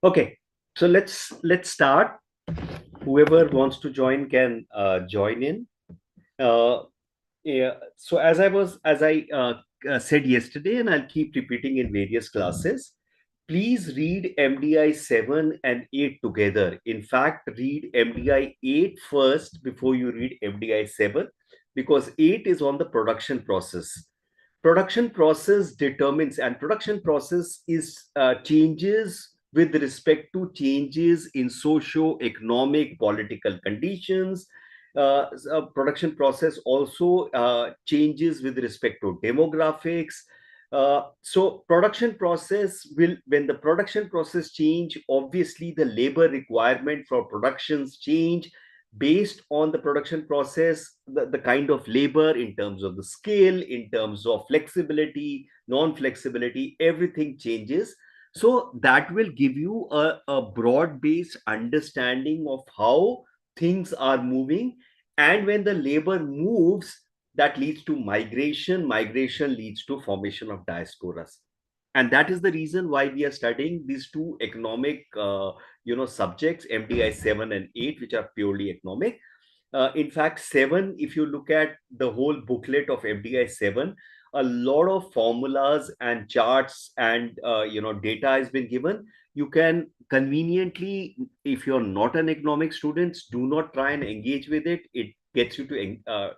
Okay, so let's start. Whoever wants to join can join in. Uh, yeah. So as I said yesterday, and I'll keep repeating in various classes. Please read MDI 7 and 8 together. In fact, read MDI 8 first before you read MDI 7, because 8 is on the production process. Production process determines, and production process is changes with respect to changes in socio-economic political conditions. Production process also changes with respect to demographics. So production process will, when the production process change, obviously the labor requirement for productions change based on the production process, the kind of labor, in terms of the skill, in terms of flexibility, non-flexibility, everything changes. So that will give you a broad-based understanding of how things are moving. And when the labor moves, that leads to migration leads to formation of diasporas. And that is the reason why we are studying these two economic subjects, MDI 7 and 8, which are purely economic. In fact, 7, if you look at the whole booklet of MDI 7, a lot of formulas and charts and data has been given. You can conveniently, if you're not an economic student, do not try and engage with it. It gets you um,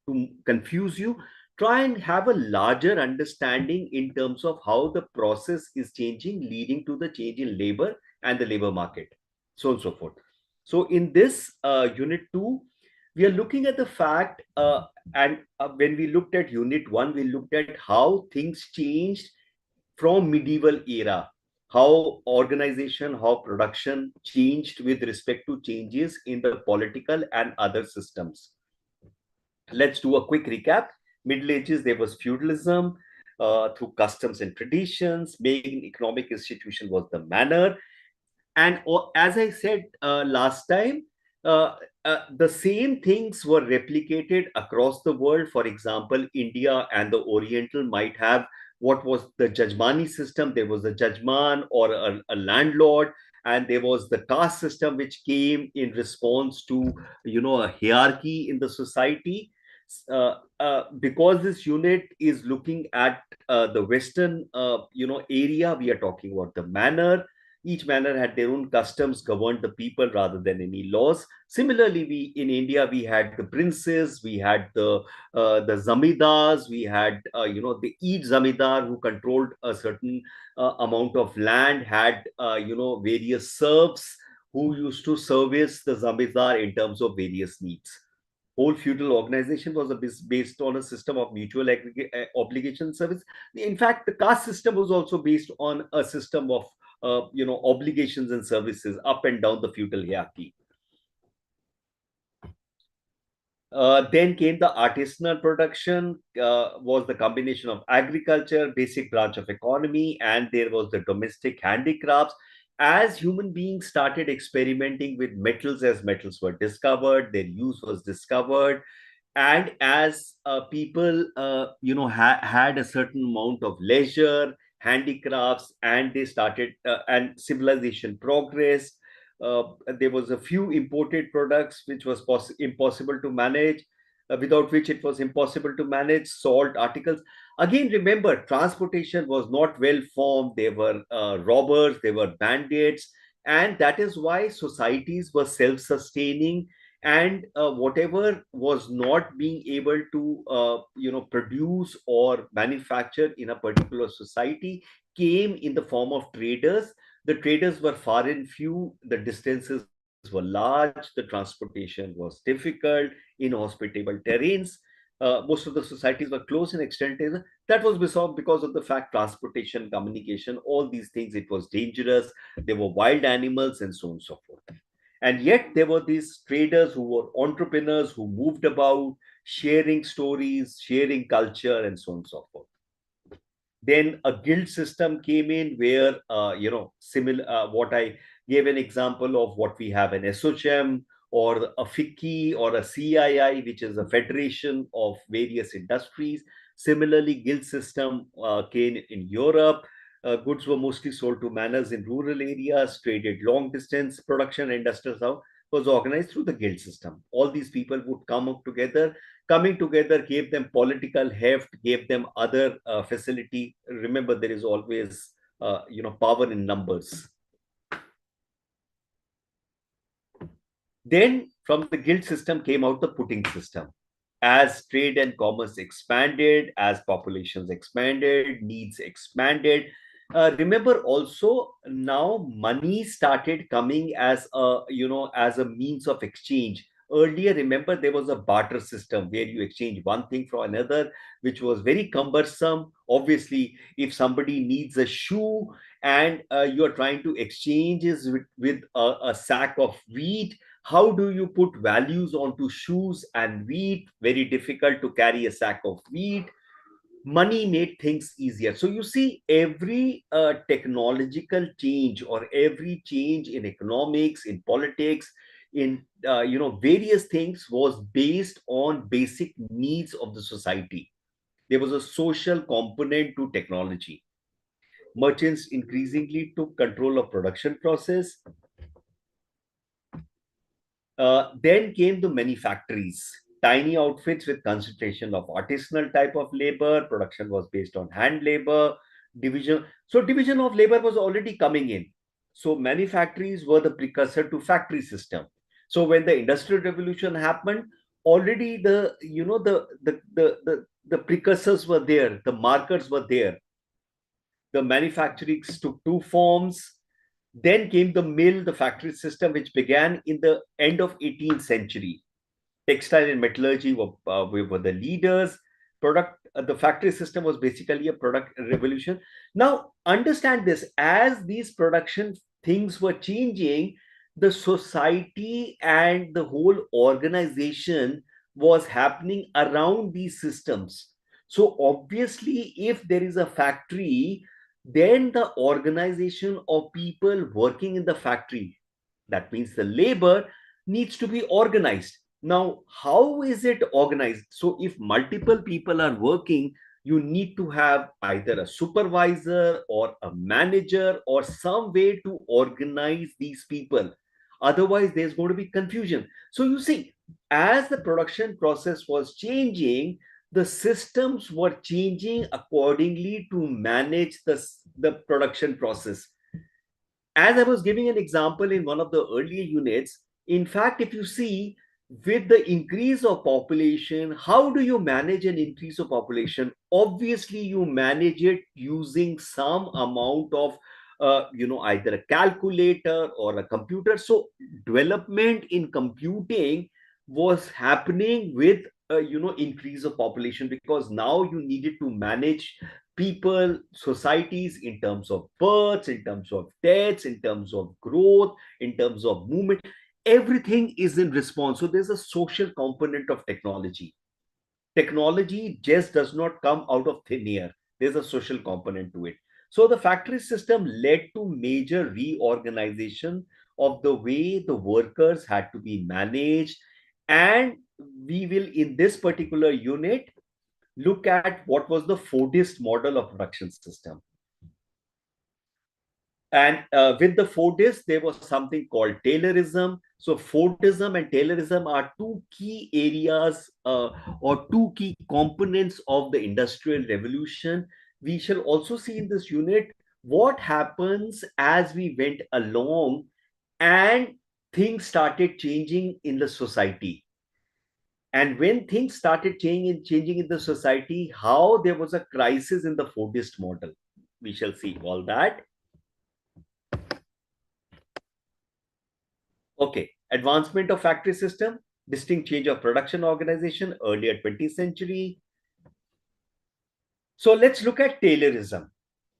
to confuse you. Try and have a larger understanding in terms of how the process is changing, leading to the change in labor and the labor market, so on and so forth. So in this unit 2, we are looking at the fact, and when we looked at unit 1, we looked at how things changed from medieval era, how organization, how production changed with respect to changes in the political and other systems. Let's do a quick recap. Middle Ages, there was feudalism through customs and traditions. Main economic institution was the manor. And as I said last time, the same things were replicated across the world. For example, India and the Oriental might have what was the Jajmani system. There was a Jajman or a landlord, and there was the caste system, which came in response to a hierarchy in the society. Because this unit is looking at the Western area, we are talking about the manor. Each manor had their own customs, governed the people rather than any laws. Similarly, we in India, we had the princes, we had the zamidars, we had the each zamidar who controlled a certain amount of land, had various serfs who used to service the zamidar in terms of various needs. Whole feudal organization was based on a system of mutual obligation service. In fact, the caste system was also based on a system of obligations and services up and down the feudal hierarchy. Then came the artisanal production, was the combination of agriculture, basic branch of economy, and there was the domestic handicrafts. As human beings started experimenting with metals, as metals were discovered, their use was discovered, and as people had a certain amount of leisure, handicrafts, and they started and civilization progressed. uh, there was a few imported products which was impossible to manage, without which it was impossible to manage salt articles. Again, remember, transportation was not well formed. There were robbers, there were bandits, and that is why societies were self-sustaining. And whatever was not being able to produce or manufacture in a particular society came in the form of traders. The traders were far and few, the distances were large, the transportation was difficult, inhospitable terrains. Most of the societies were close in extent. That was because of the fact transportation, communication, all these things, it was dangerous. There were wild animals and so on and so forth. And yet there were these traders who were entrepreneurs who moved about, sharing stories, sharing culture, and so on and so forth. Then a guild system came in where, similar, what I gave an example of what we have an SOCHM or a FICCI or a CII, which is a federation of various industries. Similarly, guild system came in Europe. Goods were mostly sold to manors in rural areas, traded long distance. Production and industrial south was organized through the guild system. All these people would come up together. Coming together gave them political heft, gave them other facility. Remember, there is always power in numbers. Then from the guild system came out the putting system. As trade and commerce expanded, as populations expanded, needs expanded. Remember also, now money started coming as a means of exchange. Earlier, remember, there was a barter system where you exchange one thing for another, which was very cumbersome. Obviously, if somebody needs a shoe and you are trying to exchange is with a sack of wheat, how do you put values onto shoes and wheat? Very difficult to carry a sack of wheat. Money made things easier. So you see, every technological change or every change in economics, in politics, in various things was based on basic needs of the society. There was a social component to technology. Merchants increasingly took control of production process. Then came the many factories, tiny outfits with concentration of artisanal type of labor. Production was based on hand labor, division. So division of labor was already coming in. So many factories were the precursor to factory system. So when the industrial revolution happened, already the precursors were there, the markers were there. The manufacturing took two forms. Then came the mill, the factory system, which began in the end of 18th century. Textile and metallurgy were the leaders. The factory system was basically a product revolution. Now, understand this, as these production things were changing, the society and the whole organization was happening around these systems. So obviously, if there is a factory, then the organization of people working in the factory, that means the labor, needs to be organized. Now, how is it organized? So if multiple people are working, you need to have either a supervisor or a manager or some way to organize these people. Otherwise, there's going to be confusion. So you see, as the production process was changing, the systems were changing accordingly to manage the production process. As I was giving an example in one of the earlier units, in fact, if you see, with the increase of population, how do you manage an increase of population? Obviously, you manage it using some amount of either a calculator or a computer. So development in computing was happening with increase of population, because now you needed to manage people, societies, in terms of births, in terms of deaths, in terms of growth, in terms of movement. Everything is in response. So there's a social component of technology. Technology just does not come out of thin air. There's a social component to it. So the factory system led to major reorganization of the way the workers had to be managed. And we will, in this particular unit, look at what was the Fordist model of production system. And with the Fordists, there was something called Taylorism. So Fordism and Taylorism are two key areas or two key components of the Industrial Revolution. We shall also see in this unit what happens as we went along and things started changing in the society. And when things started changing in the society, how there was a crisis in the Fordist model. We shall see all that. Okay, advancement of factory system, distinct change of production organization, earlier 20th century. So let's look at Taylorism.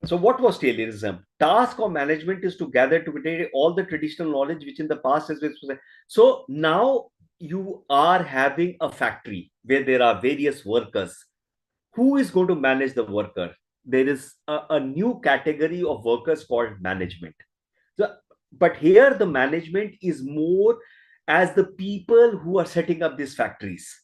So what was Taylorism? Task of management is to gather together all the traditional knowledge which in the past has been. So now you are having a factory where there are various workers. Who is going to manage the worker? There is a new category of workers called management. So, but here the management is more as the people who are setting up these factories.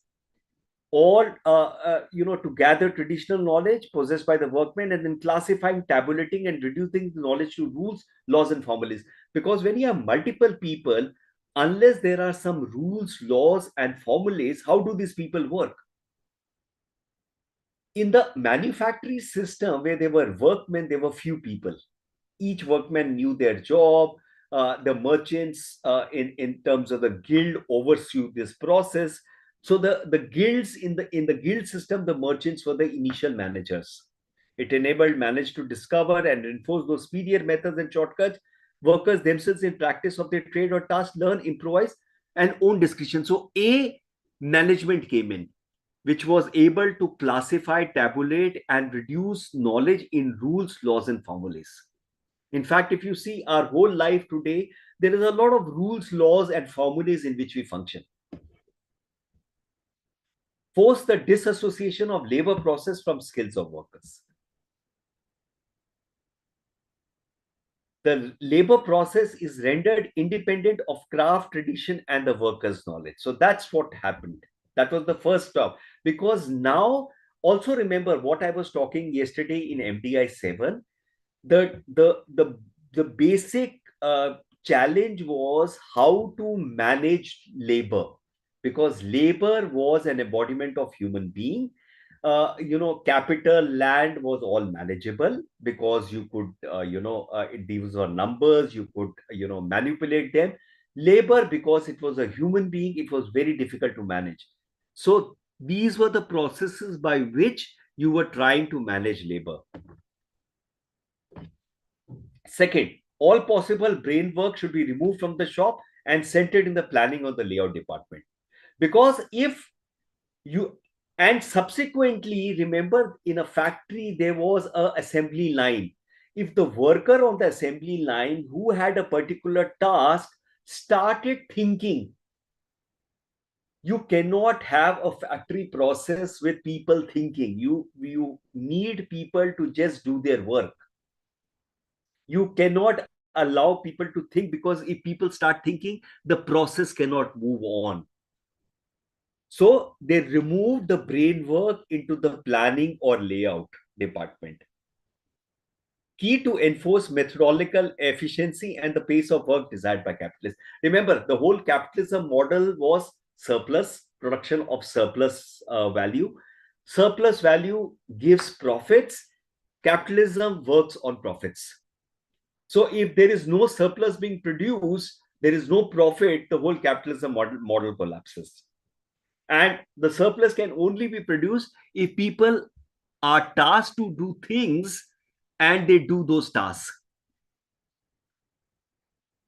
or to gather traditional knowledge possessed by the workmen, and then classifying, tabulating, and reducing the knowledge to rules, laws, and formulas. Because when you have multiple people, unless there are some rules, laws, and formulas, how do these people work? In the manufacturing system where there were workmen, there were few people. Each workman knew their job. The merchants, in terms of the guild, oversaw this process. So the guilds, in the guild system, the merchants were the initial managers. It enabled managers to discover and enforce those superior methods and shortcuts. Workers themselves, in practice of their trade or task, learn, improvise, and own discretion. So a management came in, which was able to classify, tabulate, and reduce knowledge in rules, laws, and formulas. In fact, if you see our whole life today, there is a lot of rules, laws, and formulas in which we function. Force the disassociation of labor process from skills of workers. The labor process is rendered independent of craft, tradition, and the workers' knowledge. So that's what happened. That was the first stop. Because now, also remember what I was talking yesterday in MDI 7. The basic challenge was how to manage labor, because labor was an embodiment of human being. Capital, land was all manageable because you could, these were numbers, you could, manipulate them. Labor, because it was a human being, it was very difficult to manage. So these were the processes by which you were trying to manage labor. Second, all possible brain work should be removed from the shop and centered in the planning or the layout department. Because if you, and subsequently, remember, in a factory, there was a assembly line. If the worker on the assembly line who had a particular task started thinking, you cannot have a factory process with people thinking. You need people to just do their work. You cannot allow people to think, because if people start thinking, the process cannot move on. So they removed the brain work into the planning or layout department. Key to enforce methodological efficiency and the pace of work desired by capitalists. Remember, the whole capitalism model was surplus, production of surplus value. Surplus value gives profits. Capitalism works on profits. So if there is no surplus being produced, there is no profit, the whole capitalism model collapses. And the surplus can only be produced if people are tasked to do things and they do those tasks.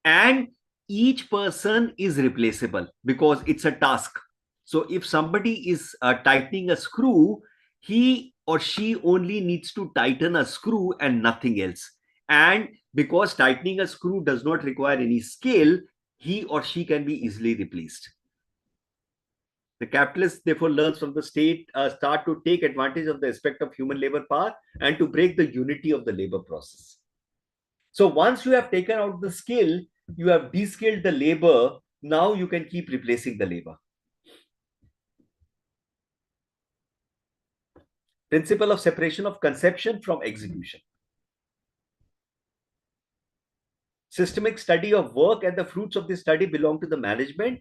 And each person is replaceable because it's a task. So if somebody is tightening a screw, he or she only needs to tighten a screw and nothing else. And because tightening a screw does not require any skill, he or she can be easily replaced. The capitalist therefore learns from the state, start to take advantage of the aspect of human labor power and to break the unity of the labor process. So once you have taken out the skill, you have de-skilled the labor, now you can keep replacing the labor. Principle of separation of conception from execution. Systemic study of work and the fruits of this study belong to the management,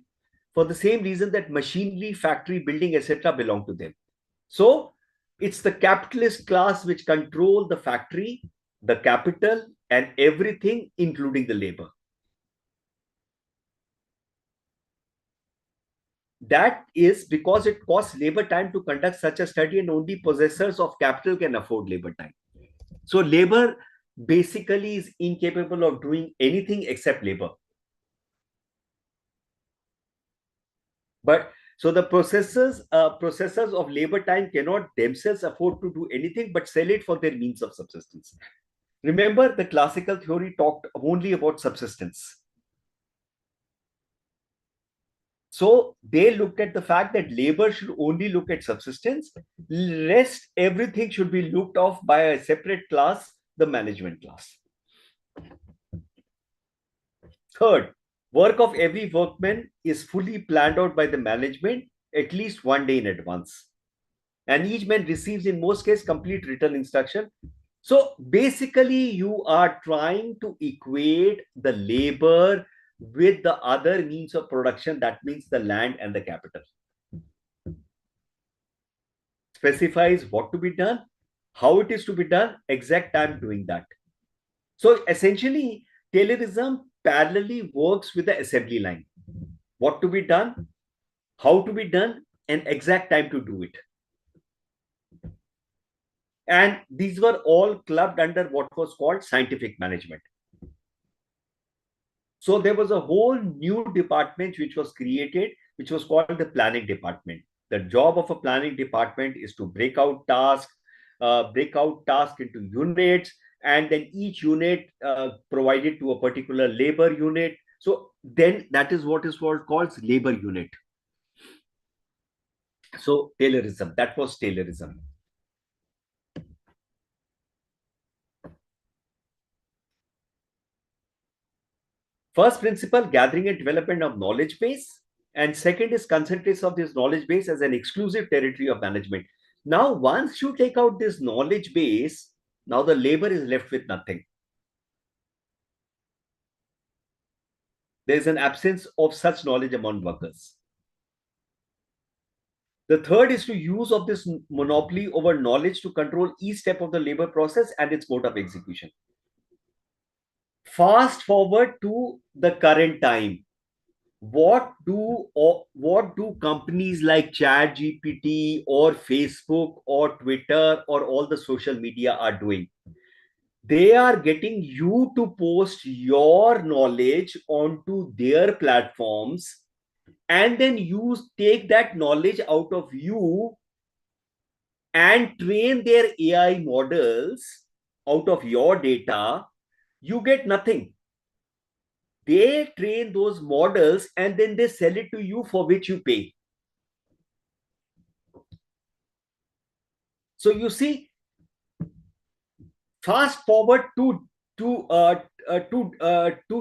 for the same reason that machinery, factory, building, etc. belong to them. So it's the capitalist class which control the factory, the capital, and everything, including the labor. That is because it costs labor time to conduct such a study, and only possessors of capital can afford labor time. So labor basically is incapable of doing anything except labor. But so the processors of labor time cannot themselves afford to do anything but sell it for their means of subsistence. Remember, the classical theory talked only about subsistence. So they looked at the fact that labor should only look at subsistence. Rest, everything should be looked off by a separate class, the management class. Third, work of every workman is fully planned out by the management at least one day in advance. and each man receives in most cases complete written instruction. So basically you are trying to equate the labor with the other means of production, that means the land and the capital. Specifies what to be done, how it is to be done, exact time doing that. So essentially Taylorism parallelly works with the assembly line, what to be done, how to be done, and exact time to do it. And these were all clubbed under what was called scientific management. So there was a whole new department which was created, which was called the planning department. The job of a planning department is to break out tasks into units, and then each unit provided to a particular labor unit. So then that is what is called labor unit. So Taylorism, that was Taylorism. First principle, gathering and development of knowledge base. And second is concentration of this knowledge base as an exclusive territory of management. Now, once you take out this knowledge base, now the labor is left with nothing. There is an absence of such knowledge among workers. The third is to use of this monopoly over knowledge to control each step of the labor process and its mode of execution. Fast forward to the current time. What do companies like ChatGPT or Facebook or Twitter or all the social media are doing? They are getting you to post your knowledge onto their platforms, and then you take that knowledge out of you and train their AI models out of your data. You get nothing. They train those models and then they sell it to you, for which you pay. So you see, fast forward two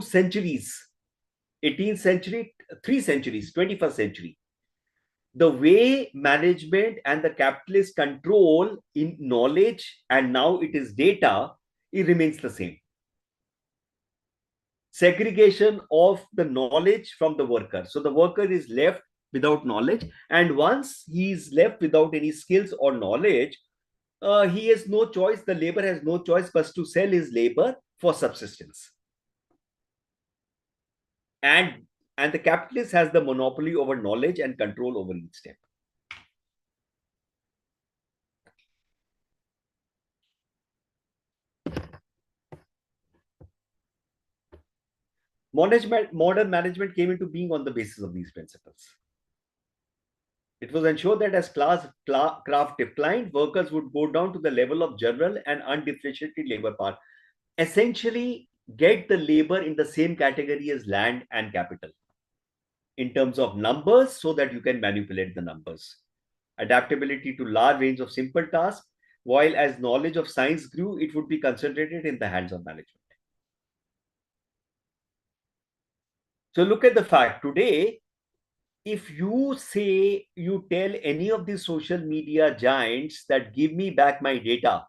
centuries, 18th century, 3 centuries, 21st century. The way management and the capitalists control in knowledge, and now it is data, it remains the same. Segregation of the knowledge from the worker. So the worker is left without knowledge, and once he is left without any skills or knowledge, he has no choice. The labor has no choice but to sell his labor for subsistence. And the capitalist has the monopoly over knowledge and control over each step. Modern management came into being on the basis of these principles. It was ensured that as craft declined, workers would go down to the level of general and undifferentiated labor power. Essentially, get the labor in the same category as land and capital in terms of numbers, so that you can manipulate the numbers. Adaptability to large range of simple tasks, while as knowledge of science grew, it would be concentrated in the hands of management. So look at the fact today, if you say, you tell any of these social media giants that give me back my data,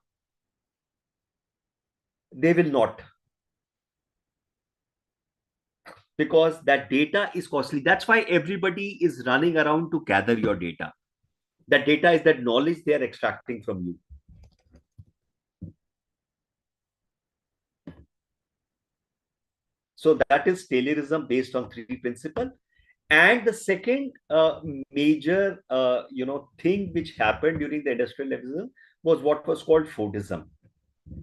they will not, because that data is costly. That's why everybody is running around to gather your data. That data is that knowledge they are extracting from you. So that is Taylorism based on three principles. And the second major thing which happened during the industrial revolution was what was called Fordism.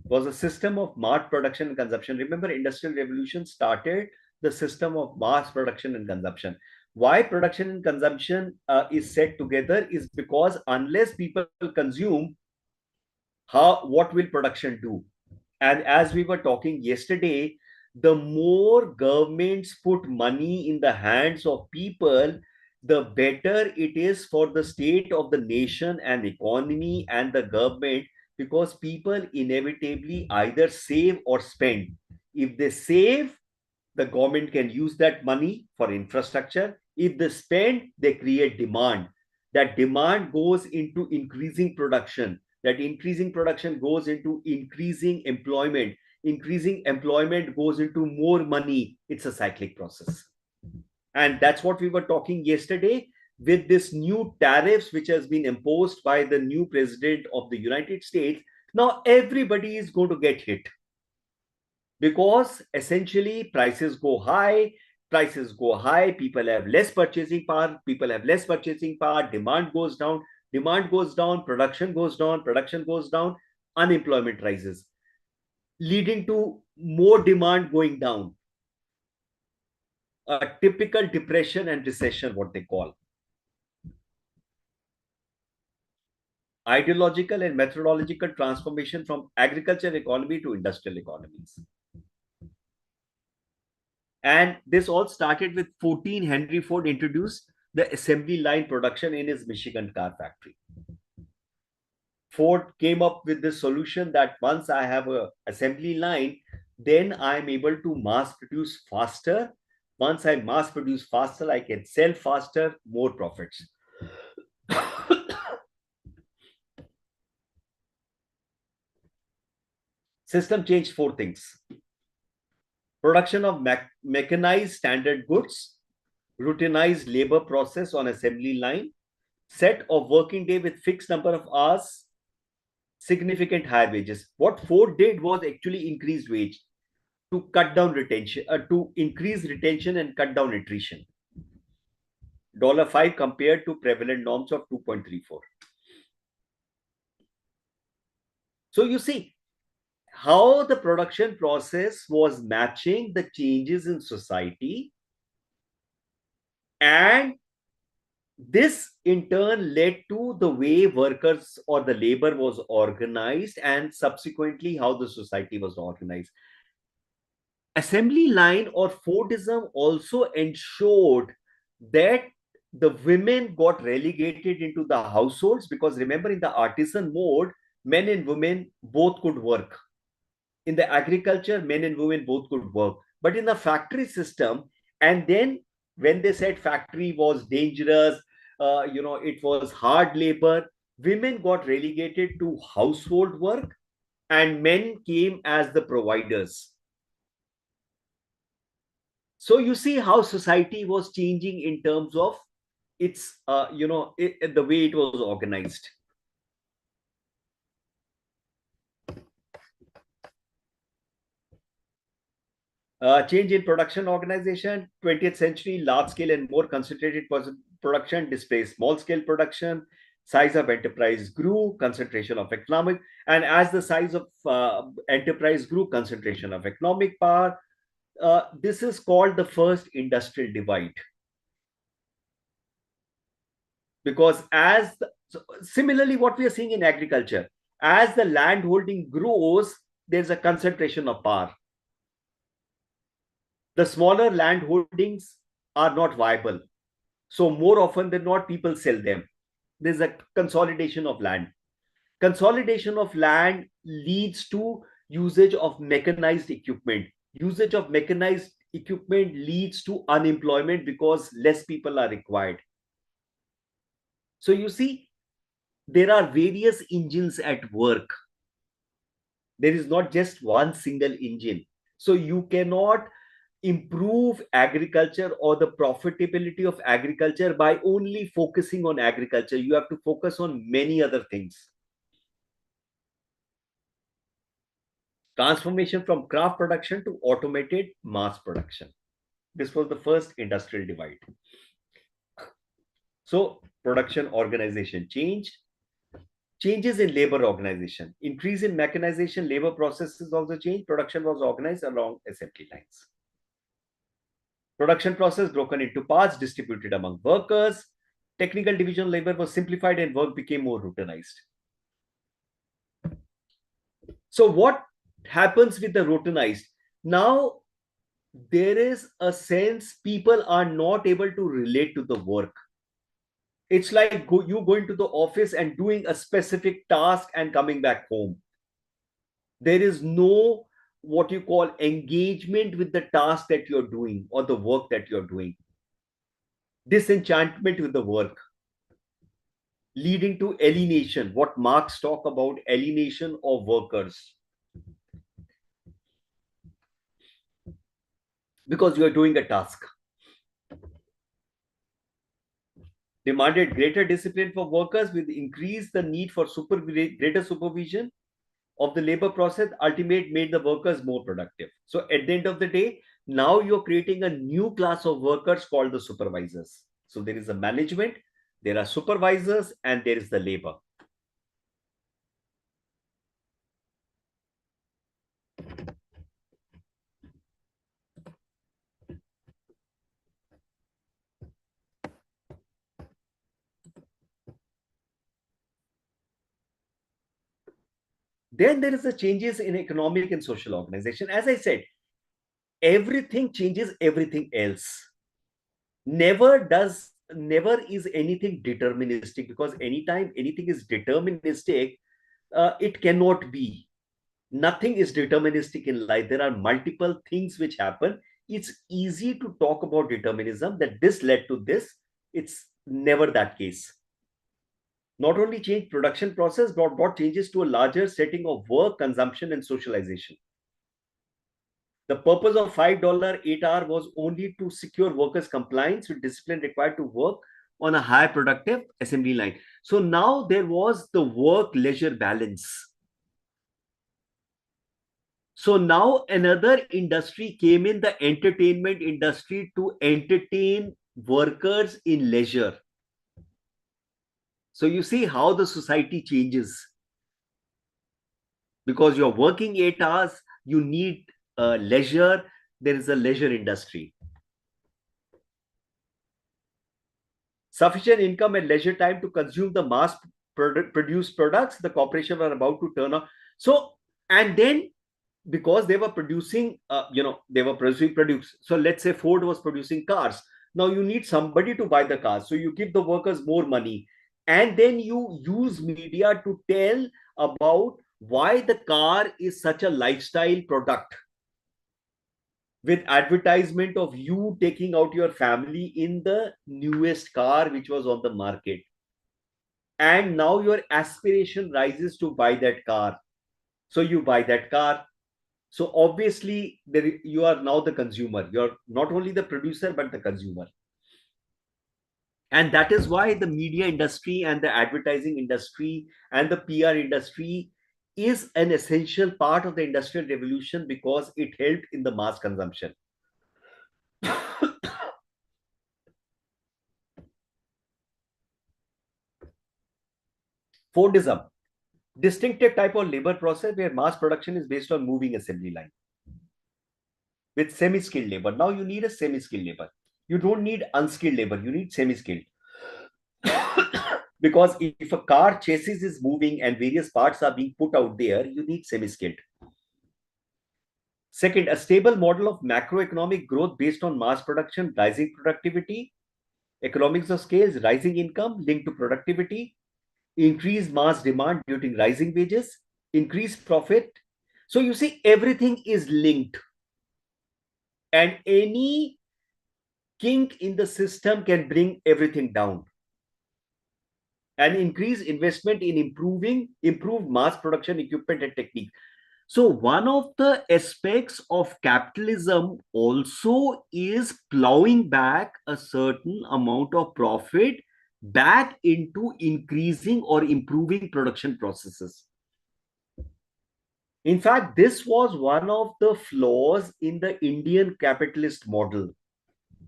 Was a system of mass production and consumption. Remember, industrial revolution started the system of mass production and consumption. Why production and consumption is set together is because unless people consume, what will production do? And as we were talking yesterday, the more governments put money in the hands of people, the better it is for the state of the nation and economy and the government, because people inevitably either save or spend. If they save, the government can use that money for infrastructure. If they spend, they create demand. that demand goes into increasing production, that increasing production goes into increasing employment goes into more money. It's a cyclic process. And that's what we were talking yesterday with this new tariffs which has been imposed by the new president of the United States. Now everybody is going to get hit because essentially prices go high, people have less purchasing power, demand goes down, production goes down, unemployment rises, leading to more demand going down. A typical depression and recession, what they call. Ideological and methodological transformation from agriculture economy to industrial economies. And this all started with 14. Henry Ford introduced the assembly line production in his Michigan car factory. Ford came up with this solution that once I have a assembly line, then I'm able to mass produce faster. Once I mass produce faster, I can sell faster, more profits. System changed 4 things. Production of mechanized standard goods, routinized labor process on assembly line, set of working day with fixed number of hours, significant higher wages. What Ford did was actually increased wage to cut down retention, to increase retention and cut down attrition. $5 compared to prevalent norms of 2.34. So you see how the production process was matching the changes in society, and this in turn led to the way workers or the labor was organized, and subsequently how the society was organized. Assembly line or Fordism also ensured that the women got relegated into the households, because remember, in the artisan mode, men and women both could work. In the agriculture, men and women both could work. But in the factory system, and then when they said factory was dangerous, it was hard labor, women got relegated to household work and men came as the providers. So you see how society was changing in terms of its, the way it was organized. Change in production organization, 20th century, large scale and more concentrated production displaced small scale production, size of enterprise grew, concentration of economic, and as the size of enterprise grew, concentration of economic power. This is called the first industrial divide. Because similarly, what we are seeing in agriculture, as the land holding grows, there's a concentration of power. The smaller land holdings are not viable. So more often than not, people sell them. There's a consolidation of land. Consolidation of land leads to usage of mechanized equipment. Usage of mechanized equipment leads to unemployment because less people are required. So you see, there are various engines at work. There is not just one single engine. So you cannot improve agriculture or the profitability of agriculture by only focusing on agriculture. You have to focus on many other things. Transformation from craft production to automated mass production. This was the first industrial divide. So production organization changed. Changes in labor organization. Increase in mechanization, labor processes also changed. Production was organized along assembly lines. Production process broken into parts, distributed among workers. Technical division labor was simplified and work became more routinized. So what happens with the routinized? Now, there is a sense people are not able to relate to the work. It's like you going to the office and doing a specific task and coming back home. There is no what you call engagement with the task that you're doing or the work that you're doing. Disenchantment with the work. leading to alienation. What Marx talk about alienation of workers, because you are doing a task. Demanded greater discipline for workers with increased the need for greater supervision of the labor process, ultimate made the workers more productive. So at the end of the day, now you're creating a new class of workers called the supervisors. So there is a management, there are supervisors, and there is the labor. Then there is the changes in economic and social organization. As I said, everything changes everything else. Never is anything deterministic, because anytime anything is deterministic, it cannot be. Nothing is deterministic in life. There are multiple things which happen. It's easy to talk about determinism, that this led to this. It's never that case. Not only change production process, but brought changes to a larger setting of work, consumption, and socialization. The purpose of $5 8 hour was only to secure workers' compliance with discipline required to work on a high productive assembly line. So now there was the work leisure balance. So now another industry came in, the entertainment industry, to entertain workers in leisure. So you see how the society changes. Because you're working 8 hours, you need leisure. There is a leisure industry. Sufficient income and leisure time to consume the mass produced products the corporation were about to turn on. So, and then because they were producing, they were produce. So let's say Ford was producing cars. Now you need somebody to buy the cars. So you give the workers more money. And then you use media to tell about why the car is such a lifestyle product, with advertisement of you taking out your family in the newest car which was on the market. And now your aspiration rises to buy that car. So you buy that car. So obviously, you are now the consumer. You're not only the producer, but the consumer. And that is why the media industry and the advertising industry and the PR industry is an essential part of the industrial revolution, because it helped in the mass consumption. Fordism, distinctive type of labor process where mass production is based on moving assembly line with semi-skilled labor. Now you need a semi-skilled labor. You don't need unskilled labor. You need semi-skilled. Because if a car chassis is moving and various parts are being put out there, you need semi-skilled. Second, a stable model of macroeconomic growth based on mass production, rising productivity, economics of scales, rising income linked to productivity, increased mass demand due to rising wages, increased profit. So you see, everything is linked. And any kink in the system can bring everything down. And increase investment in improved mass production equipment and technique. So one of the aspects of capitalism also is plowing back a certain amount of profit back into increasing or improving production processes. In fact, this was one of the flaws in the Indian capitalist model,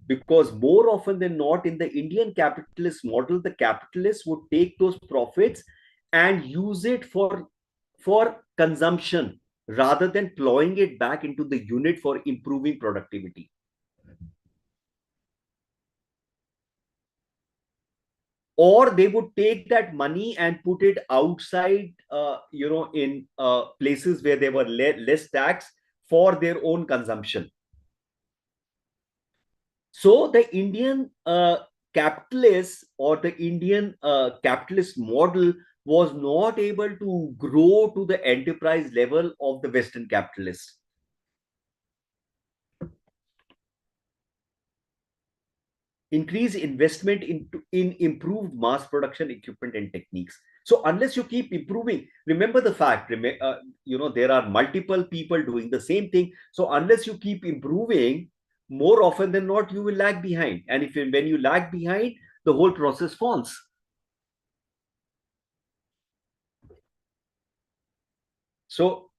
because more often than not, in the Indian capitalist model, the capitalists would take those profits and use it for consumption rather than plowing it back into the unit for improving productivity. Or they would take that money and put it outside, in places where there were less tax for their own consumption. So the Indian capitalists, or the Indian capitalist model, was not able to grow to the enterprise level of the Western capitalists. increase investment in improved mass production equipment and techniques. So unless you keep improving, remember the fact, there are multiple people doing the same thing. So unless you keep improving, more often than not, you will lag behind. And when you lag behind, the whole process falls. So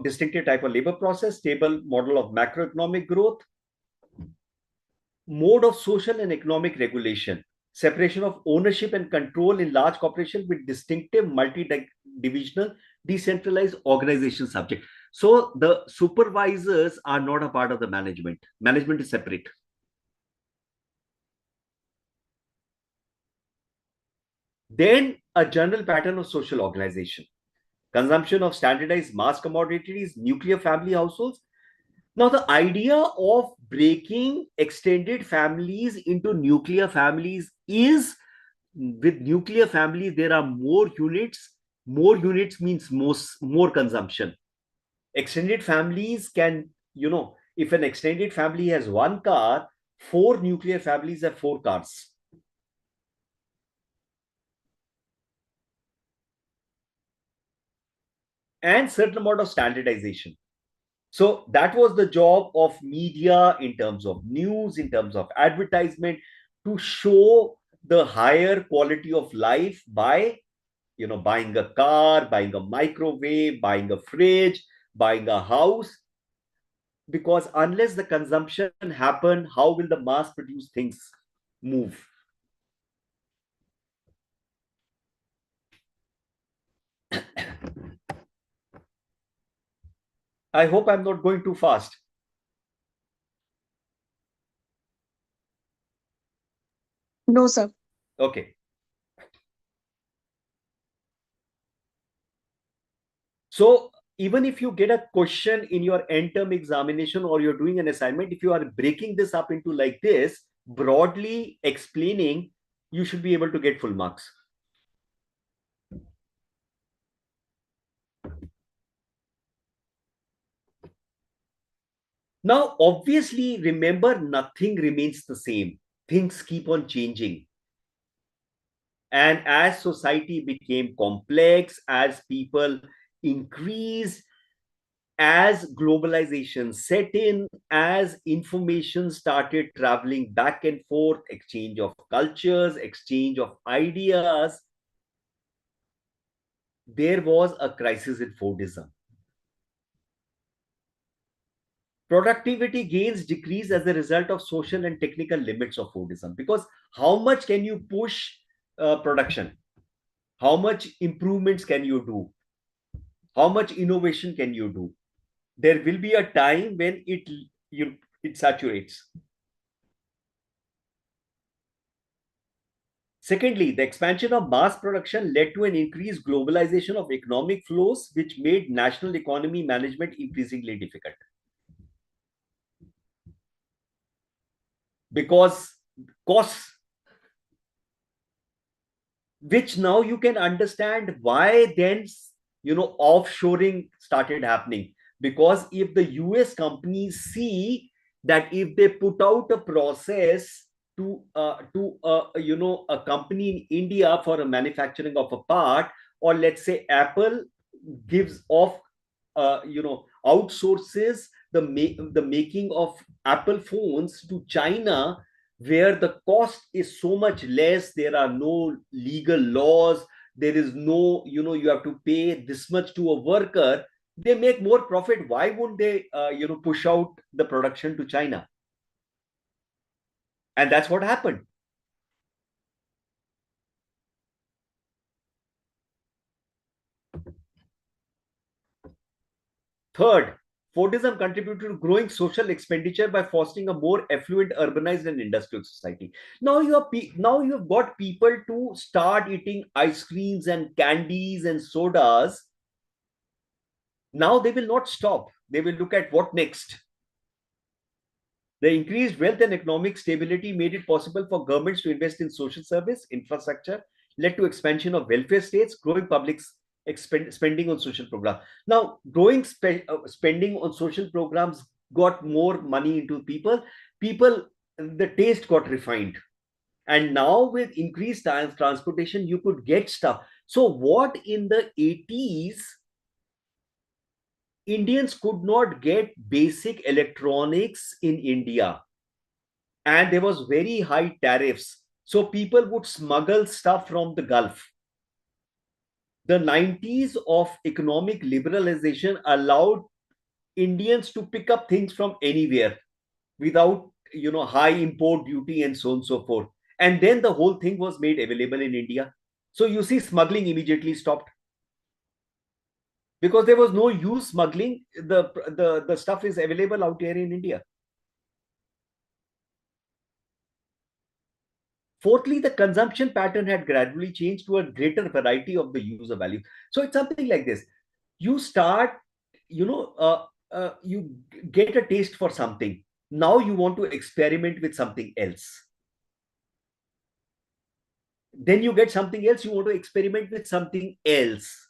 distinctive type of labor process, stable model of macroeconomic growth, mode of social and economic regulation, separation of ownership and control in large corporation with distinctive multi-divisional decentralized organization subject. So the supervisors are not a part of the management. Management is separate. Then a general pattern of social organization. Consumption of standardized mass commodities, nuclear family households. Now, the idea of breaking extended families into nuclear families is, with nuclear families, there are more units. More units means more consumption. Extended families can, if an extended family has one car, 4 nuclear families have 4 cars. And certain amount of standardization. So that was the job of media in terms of news, in terms of advertisement, to show the higher quality of life by, buying a car, buying a microwave, buying a fridge, buying a house. Because unless the consumption happen, how will the mass produced things move? I hope I'm not going too fast. No, sir. Okay. So even if you get a question in your end term examination or you're doing an assignment, if you are breaking this up into like this, broadly explaining, you should be able to get full marks. Now, obviously, remember, nothing remains the same. Things keep on changing. And as society became complex, as people increased, as globalization set in, as information started traveling back and forth, exchange of cultures, exchange of ideas, there was a crisis in Fordism. Productivity gains decrease as a result of social and technical limits of Fordism. Because how much can you push production? How much improvements can you do? How much innovation can you do? There will be a time when it saturates. Secondly, the expansion of mass production led to an increased globalization of economic flows, which made national economy management increasingly difficult. Because costs, which now you can understand why then, offshoring started happening. Because if the US companies see that if they put out a process to a company in India for a manufacturing of a part, or let's say Apple gives off outsources the making of Apple phones to China, where the cost is so much less, there are no legal laws, there is no, you have to pay this much to a worker, they make more profit. Why wouldn't they push out the production to China? And that's what happened. Third, Fordism contributed to growing social expenditure by fostering a more affluent, urbanized, and industrial society. Now you've got people to start eating ice creams and candies and sodas. Now they will not stop. They will look at what next. The increased wealth and economic stability made it possible for governments to invest in social service infrastructure, led to expansion of welfare states, growing public spending on social programs. Now, growing spending on social programs got more money into people. The taste got refined. And now with increased transportation, you could get stuff. So what in the 80s, Indians could not get basic electronics in India, and there was very high tariffs. So people would smuggle stuff from the Gulf. The 90s of economic liberalization allowed Indians to pick up things from anywhere without high import duty and so on and so forth. And then the whole thing was made available in India. So you see, smuggling immediately stopped because there was no use smuggling. The stuff is available out here in India. Fourthly, the consumption pattern had gradually changed to a greater variety of the user values. So it's something like this: you start, you get a taste for something. Now you want to experiment with something else. Then you get something else, you want to experiment with something else.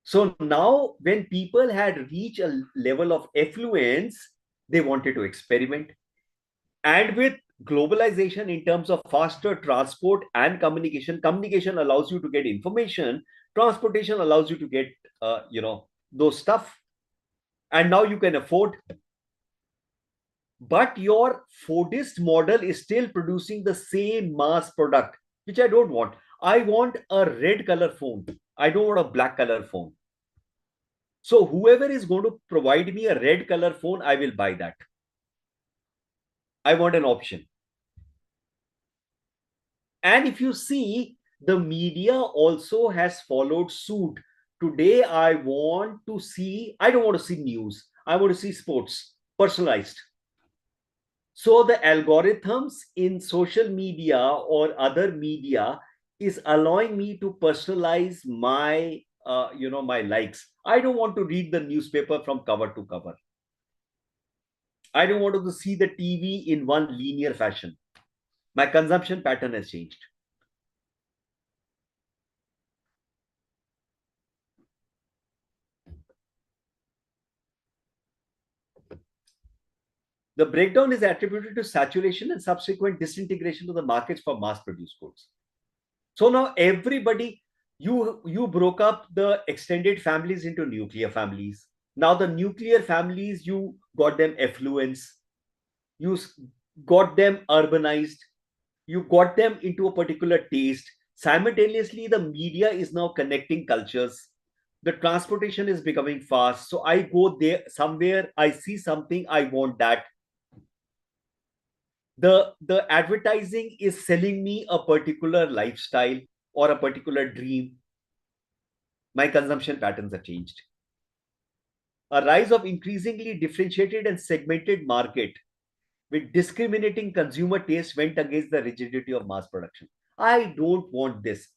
So now, when people had reached a level of affluence, they wanted to experiment. And with globalization in terms of faster transport and communication allows you to get information, transportation allows you to get, those stuff. And now you can afford. But your Fordist model is still producing the same mass product, which I don't want. I want a red color phone. I don't want a black color phone. So whoever is going to provide me a red color phone, I will buy that. I want an option. And if you see, the media also has followed suit. Today, I don't want to see news. I want to see sports, personalized. So the algorithms in social media or other media is allowing me to personalize my likes. I don't want to read the newspaper from cover to cover. I don't want to see the TV in one linear fashion. My consumption pattern has changed. The breakdown is attributed to saturation and subsequent disintegration of the markets for mass produced goods. So now everybody, you broke up the extended families into nuclear families. Now the nuclear families, you got them affluence, you got them urbanized, you got them into a particular taste. Simultaneously, the media is now connecting cultures. The transportation is becoming fast. So I go there somewhere, I see something, I want that. The advertising is selling me a particular lifestyle or a particular dream. My consumption patterns have changed. A rise of increasingly differentiated and segmented market with discriminating consumer taste went against the rigidity of mass production. I don't want this.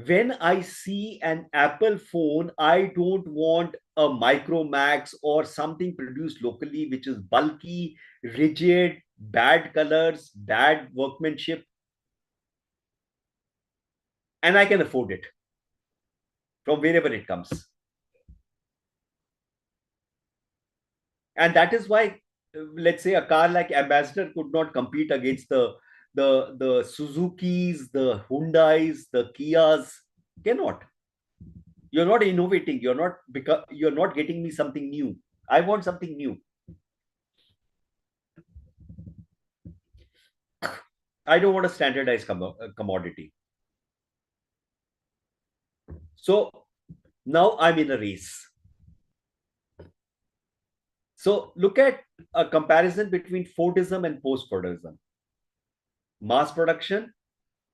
When I see an Apple phone, I don't want a Micromax or something produced locally, which is bulky, rigid, bad colors, bad workmanship, and I can afford it from wherever it comes. And that is why, let's say, a car like Ambassador could not compete against the Suzukis, the Hyundais, the Kias. Cannot. You're not innovating. You're not getting me something new. I want something new. I don't want a standardized commodity. So now I'm in a race. So look at a comparison between Fordism and post-Fordism. Mass production,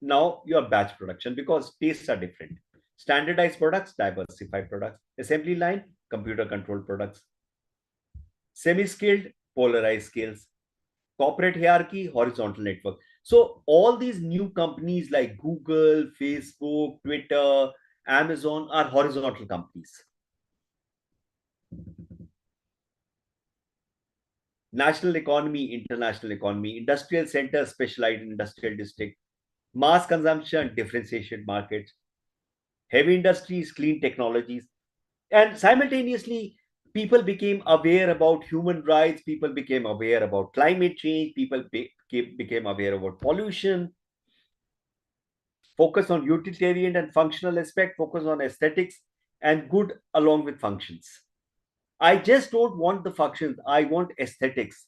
now your batch production, because tastes are different. Standardized products, diversified products. Assembly line, computer controlled products. Semi-skilled, polarized skills. Corporate hierarchy, horizontal network. So all these new companies like Google, Facebook, Twitter, Amazon are horizontal companies. National economy, international economy, industrial center, specialized industrial district, mass consumption, differentiated markets, heavy industries, clean technologies. And simultaneously, People became aware about human rights, people became aware about climate change, people became aware about pollution, focus on utilitarian and functional aspect, focus on aesthetics and good along with functions. I just don't want the functions, I want aesthetics.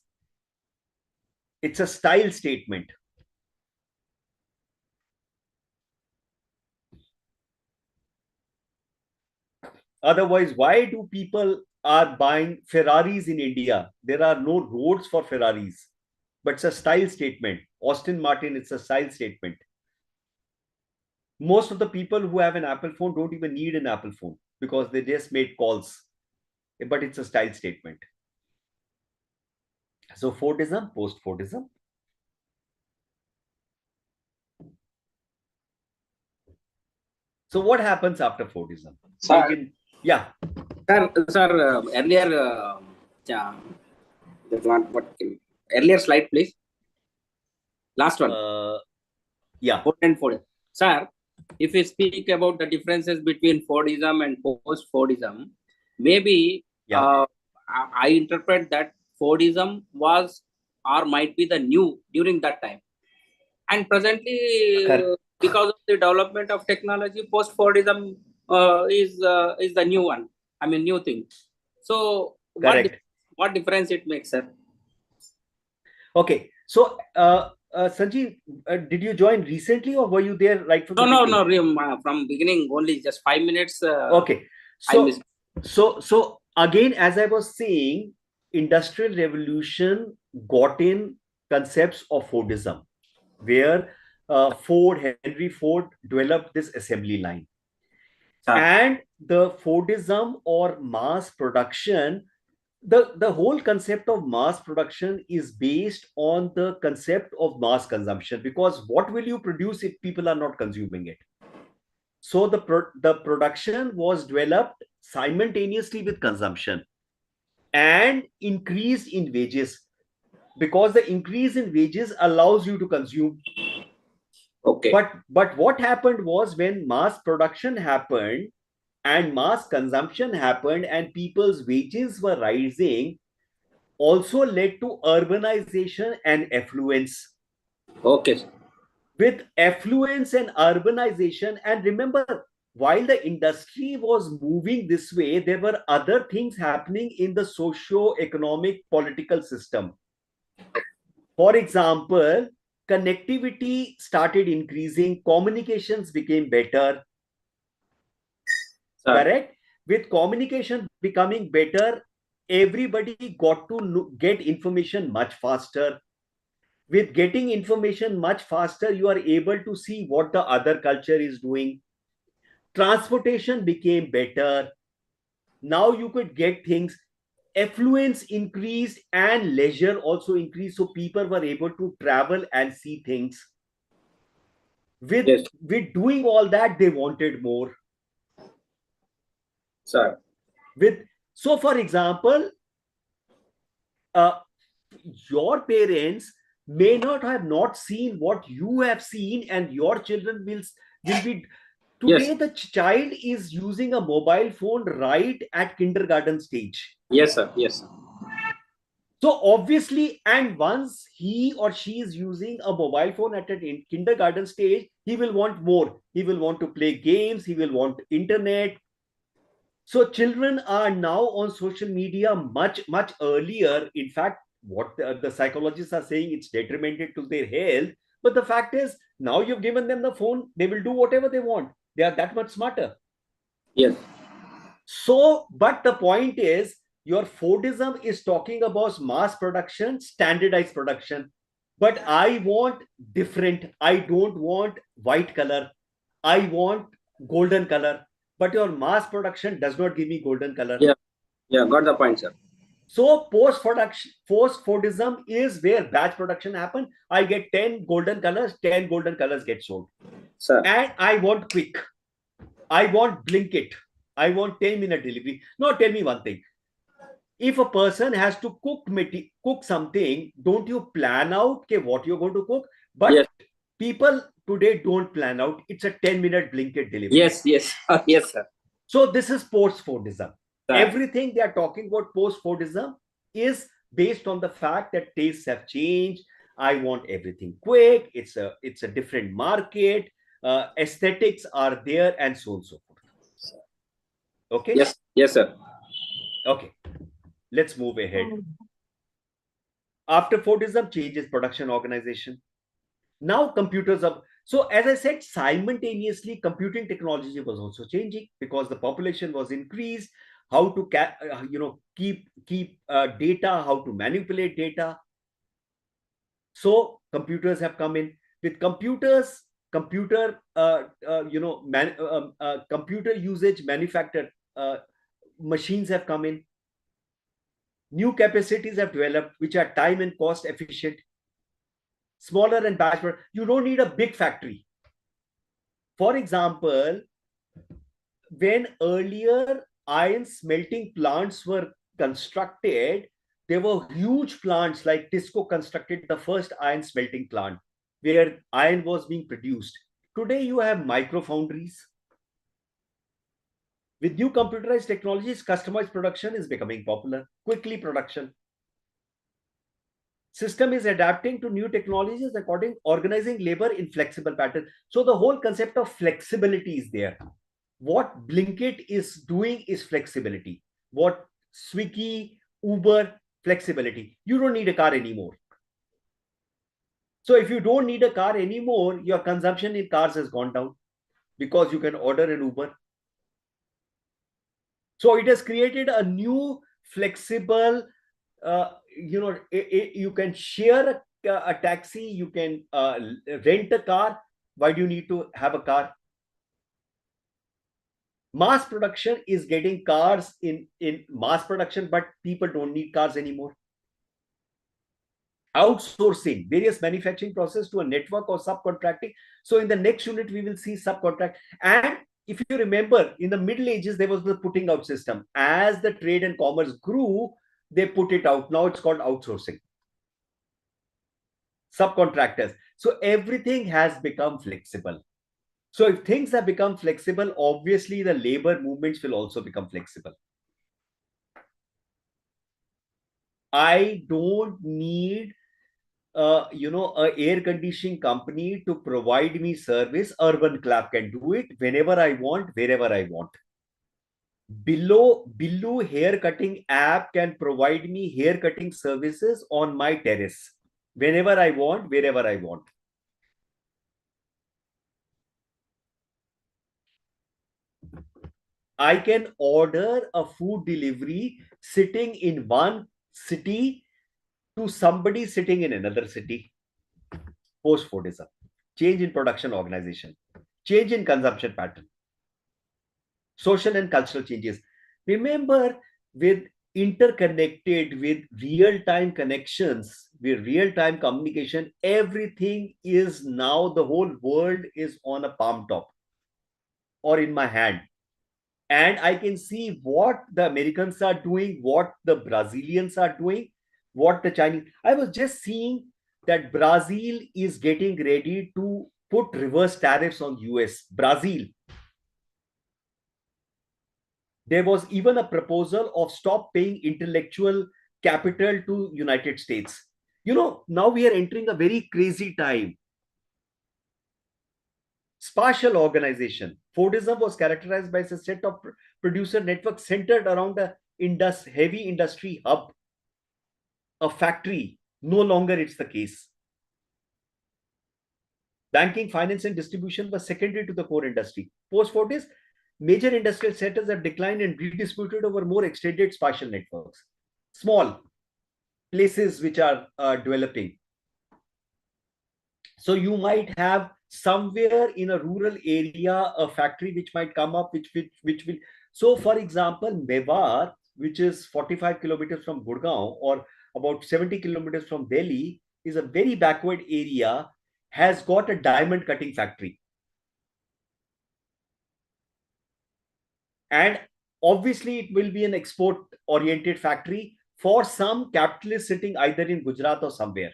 It's a style statement. Otherwise, why do people are buying Ferraris in India? There are no roads for Ferraris, but it's a style statement. Austin Martin, it's a style statement. Most of the people who have an Apple phone don't even need an Apple phone because they just made calls, but it's a style statement. So Fordism, post-Fordism. So what happens after Fordism? Sir, yeah. Sir, earlier, earlier slide, please. Last one. Yeah. Ford and Ford. Sir, if we speak about the differences between Fordism and post-Fordism, maybe I interpret that Fordism was or might be the new during that time. And presently, because of the development of technology, post-Fordism is the new one. I mean, new thing. So, what difference it makes, sir? Okay. So, Sanjeev, did you join recently or were you there right from the beginning? No, from beginning only just 5 minutes. Okay. So again, as I was saying, Industrial Revolution got in concepts of Fordism, where Henry Ford developed this assembly line. And the Fordism or mass production, the whole concept of mass production is based on the concept of mass consumption, because what will you produce if people are not consuming it? So the production was developed simultaneously with consumption and increased in wages, because the increase in wages allows you to consume. Okay. But what happened was, when mass production happened and mass consumption happened and people's wages were rising, also led to urbanization and affluence. Okay. With affluence and urbanization, and remember, while the industry was moving this way, there were other things happening in the socio-economic political system. For example, connectivity started increasing, communications became better. Correct? With communication becoming better, everybody got to get information much faster. With getting information much faster, you are able to see what the other culture is doing. Transportation became better. Now you could get things. Affluence increased and leisure also increased. So people were able to travel and see things. With doing all that, they wanted more. Sir. So for example, your parents may not have seen what you have seen, and your children will be. Today, the child is using a mobile phone right at kindergarten stage. Yes, sir. Yes, sir. So obviously, and once he or she is using a mobile phone at a kindergarten stage, he will want more. He will want to play games. He will want internet. So children are now on social media much earlier. In fact, what the psychologists are saying, it's detrimental to their health. But the fact is, now you've given them the phone, they will do whatever they want. They are that much smarter. Yes. So, but the point is, your Fordism is talking about mass production, standardized production. But I want different. I don't want white color. I want golden color. But your mass production does not give me golden color. Yeah, got the point, sir. So post-Fordism is where batch production happened. I get 10 golden colors, 10 golden colors get sold. Sir. And I want quick. I want blink it. I want 10-minute delivery. Now tell me one thing. If a person has to cook something, don't you plan out what you're going to cook? But people today don't plan out. It's a 10-minute blink it delivery. Yes, yes, yes, sir. So this is post-Fordism. Everything they are talking about post-Fordism is based on the fact that tastes have changed. I want everything quick. It's a different market. Aesthetics are there, and so on and so forth. Okay. Yes, sir. Okay. Let's move ahead. After Fordism, changes production organization. Now computers are, so as I said, simultaneously computing technology was also changing because the population was increased. How to keep data, how to manipulate data. So computers have come in. With computers, computer computer usage, manufactured machines have come in. New capacities have developed which are time and cost efficient, smaller and batch. You don't need a big factory. For example, when earlier iron smelting plants were constructed, there were huge plants like Tisco constructed the first iron smelting plant where iron was being produced. Today, you have micro foundries. With new computerized technologies, customized production is becoming popular. Quickly production. System is adapting to new technologies according organizing labor in flexible pattern. So the whole concept of flexibility is there. What Blinkit is doing is flexibility. What Swiggy, Uber, flexibility. You don't need a car anymore. So if you don't need a car anymore, your consumption in cars has gone down because you can order an Uber. So it has created a new flexible, you can share a taxi, you can rent a car. Why do you need to have a car? Mass production is getting cars in mass production, but people don't need cars anymore. Outsourcing various manufacturing process to a network or subcontracting. So in the next unit, we will see subcontract. And if you remember, in the Middle Ages, there was the putting out system. As the trade and commerce grew, they put it out. Now it's called outsourcing. Subcontractors. So everything has become flexible. So if things have become flexible, obviously the labor movements will also become flexible. I don't need a air conditioning company to provide me service. Urban Clap can do it whenever I want, wherever I want. Billu hair cutting app can provide me hair cutting services on my terrace whenever I want, wherever I want. I can order a food delivery sitting in one city to somebody sitting in another city. Post-Fordism. Change in production organization. Change in consumption pattern. Social and cultural changes. Remember, with interconnected, with real-time connections, with real-time communication, everything is now, the whole world is on a palm top or in my hand. And I can see what the Americans are doing, what the Brazilians are doing, what the Chinese. I was just seeing that Brazil is getting ready to put reverse tariffs on US. Brazil. There was even a proposal of stop paying intellectual capital to United States. Now we are entering a very crazy time. Spatial organization. Fordism was characterized by a set of producer networks centered around a heavy industry hub, a factory. No longer it's the case. Banking, finance, and distribution was secondary to the core industry. Post-Fordist, major industrial sectors have declined and redistributed over more extended spatial networks. Small places which are developing. So you might have somewhere in a rural area a factory which might come up, which will. So, for example, Mewar, which is 45 kilometers from Gurgaon or about 70 kilometers from Delhi, is a very backward area, has got a diamond cutting factory. And obviously, it will be an export oriented factory for some capitalist sitting either in Gujarat or somewhere.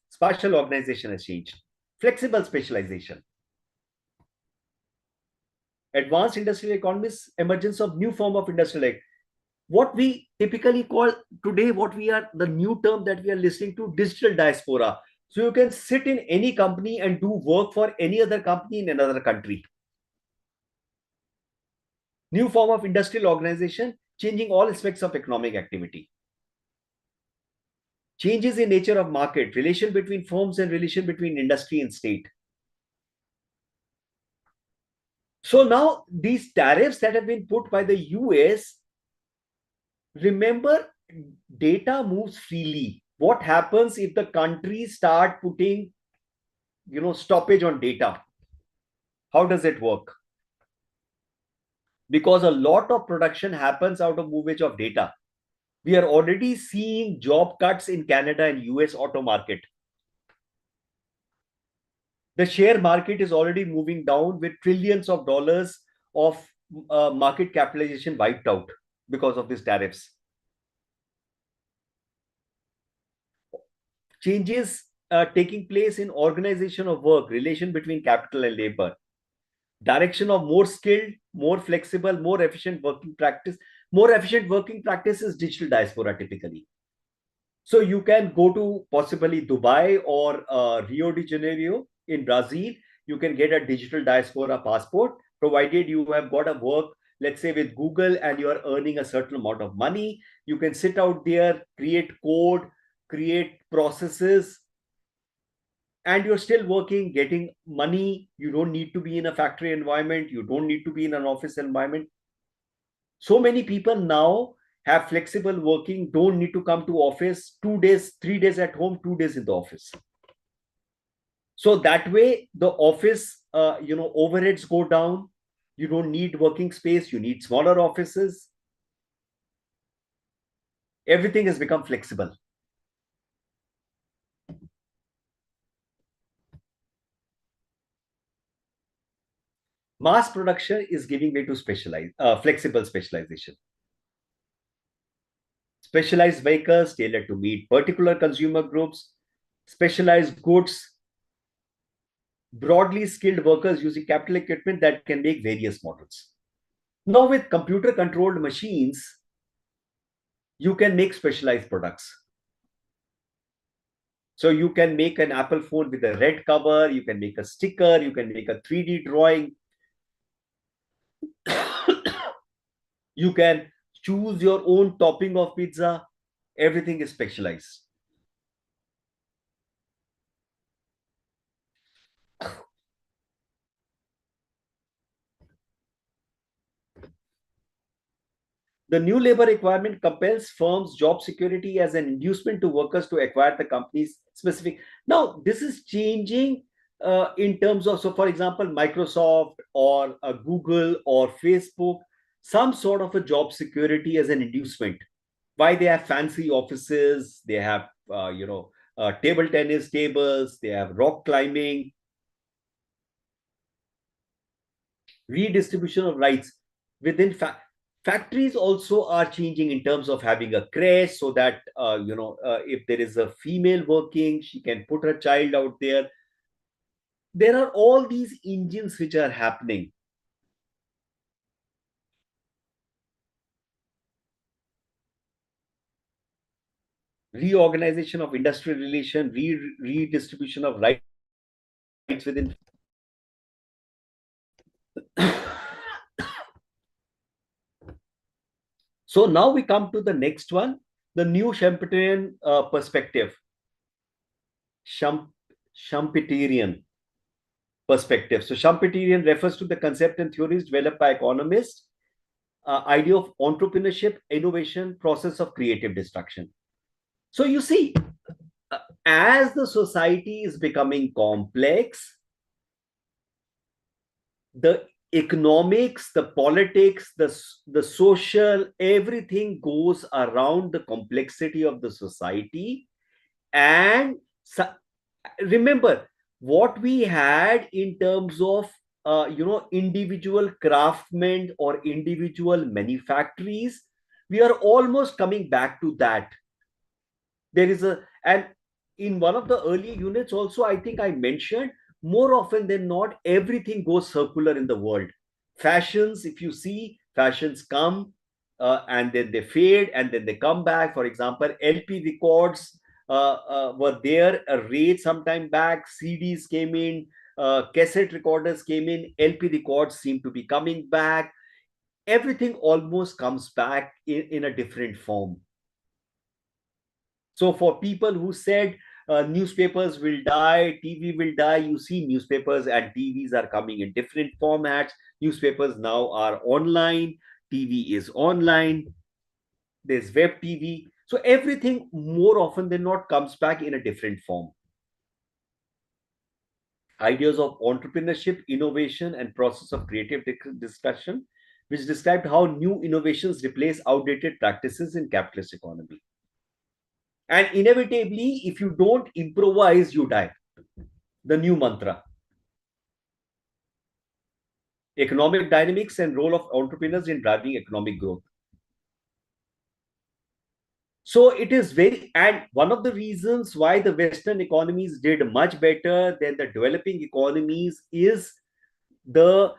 Spatial organization has changed. Flexible specialization. Advanced industrial economies, emergence of new form of industrial, what we typically call today, what we are, the new term that we are listening to, digital diaspora. So you can sit in any company and do work for any other company in another country. New form of industrial organization, changing all aspects of economic activity. Changes in nature of market, relation between firms and relation between industry and state. So now these tariffs that have been put by the US, remember, data moves freely. What happens if the countries start putting, stoppage on data? How does it work? Because a lot of production happens out of movement of data. We are already seeing job cuts in Canada and US auto market. The share market is already moving down with trillions of dollars of market capitalization wiped out because of these tariffs. Changes taking place in organization of work, relation between capital and labor, direction of more skilled, more flexible, more efficient working practice. More efficient working practice is digital diaspora typically. So you can go to possibly Dubai or Rio de Janeiro in Brazil. You can get a digital diaspora passport, provided you have got a work, let's say with Google, and you are earning a certain amount of money. You can sit out there, create code, create processes, and you're still working, getting money. You don't need to be in a factory environment. You don't need to be in an office environment. So many people now have flexible working, don't need to come to office, 2 days, 3 days at home, 2 days in the office. So that way the office, overheads go down. You don't need working space. You need smaller offices. Everything has become flexible. Mass production is giving way to flexible specialization. Specialized vehicles tailored to meet particular consumer groups, specialized goods, broadly skilled workers using capital equipment that can make various models. Now with computer controlled machines, you can make specialized products. So you can make an Apple phone with a red cover, you can make a sticker, you can make a 3D drawing. You can choose your own topping of pizza. Everything is specialized. The new labor requirement compels firms job security as an inducement to workers to acquire the company's specific. Now, this is changing in terms of, so for example, Microsoft or Google or Facebook, some sort of a job security as an inducement. Why? They have fancy offices, they have, table tennis tables, they have rock climbing, redistribution of rights within factories also are changing in terms of having a creche, so that if there is a female working, she can put her child out there. There are all these engines which are happening. Reorganization of industrial relation, redistribution of rights within. So now we come to the next one, the new Schumpeterian perspective. Schumpeterian perspective. So Schumpeterian refers to the concept and theories developed by economists, idea of entrepreneurship, innovation, process of creative destruction. So you see, as the society is becoming complex, the economics, the politics, the social, everything goes around the complexity of the society. And remember, what we had in terms of individual craftsmen or individual manufactories, we are almost coming back to that. There is and in one of the earlier units also, I think I mentioned, more often than not, everything goes circular in the world. Fashions, if you see, fashions come and then they fade and then they come back. For example, LP records were there a rate sometime back, CDs came in, cassette recorders came in, LP records seem to be coming back. Everything almost comes back in a different form. So for people who said newspapers will die, TV will die, you see newspapers and TVs are coming in different formats. Newspapers now are online, TV is online, there's web TV. So everything more often than not comes back in a different form. Ideas of entrepreneurship, innovation, and process of creative discussion, which described how new innovations replace outdated practices in capitalist economy. And inevitably, if you don't improvise, you die. The new mantra. Economic dynamics and role of entrepreneurs in driving economic growth. So it is very, and one of the reasons why the Western economies did much better than the developing economies is the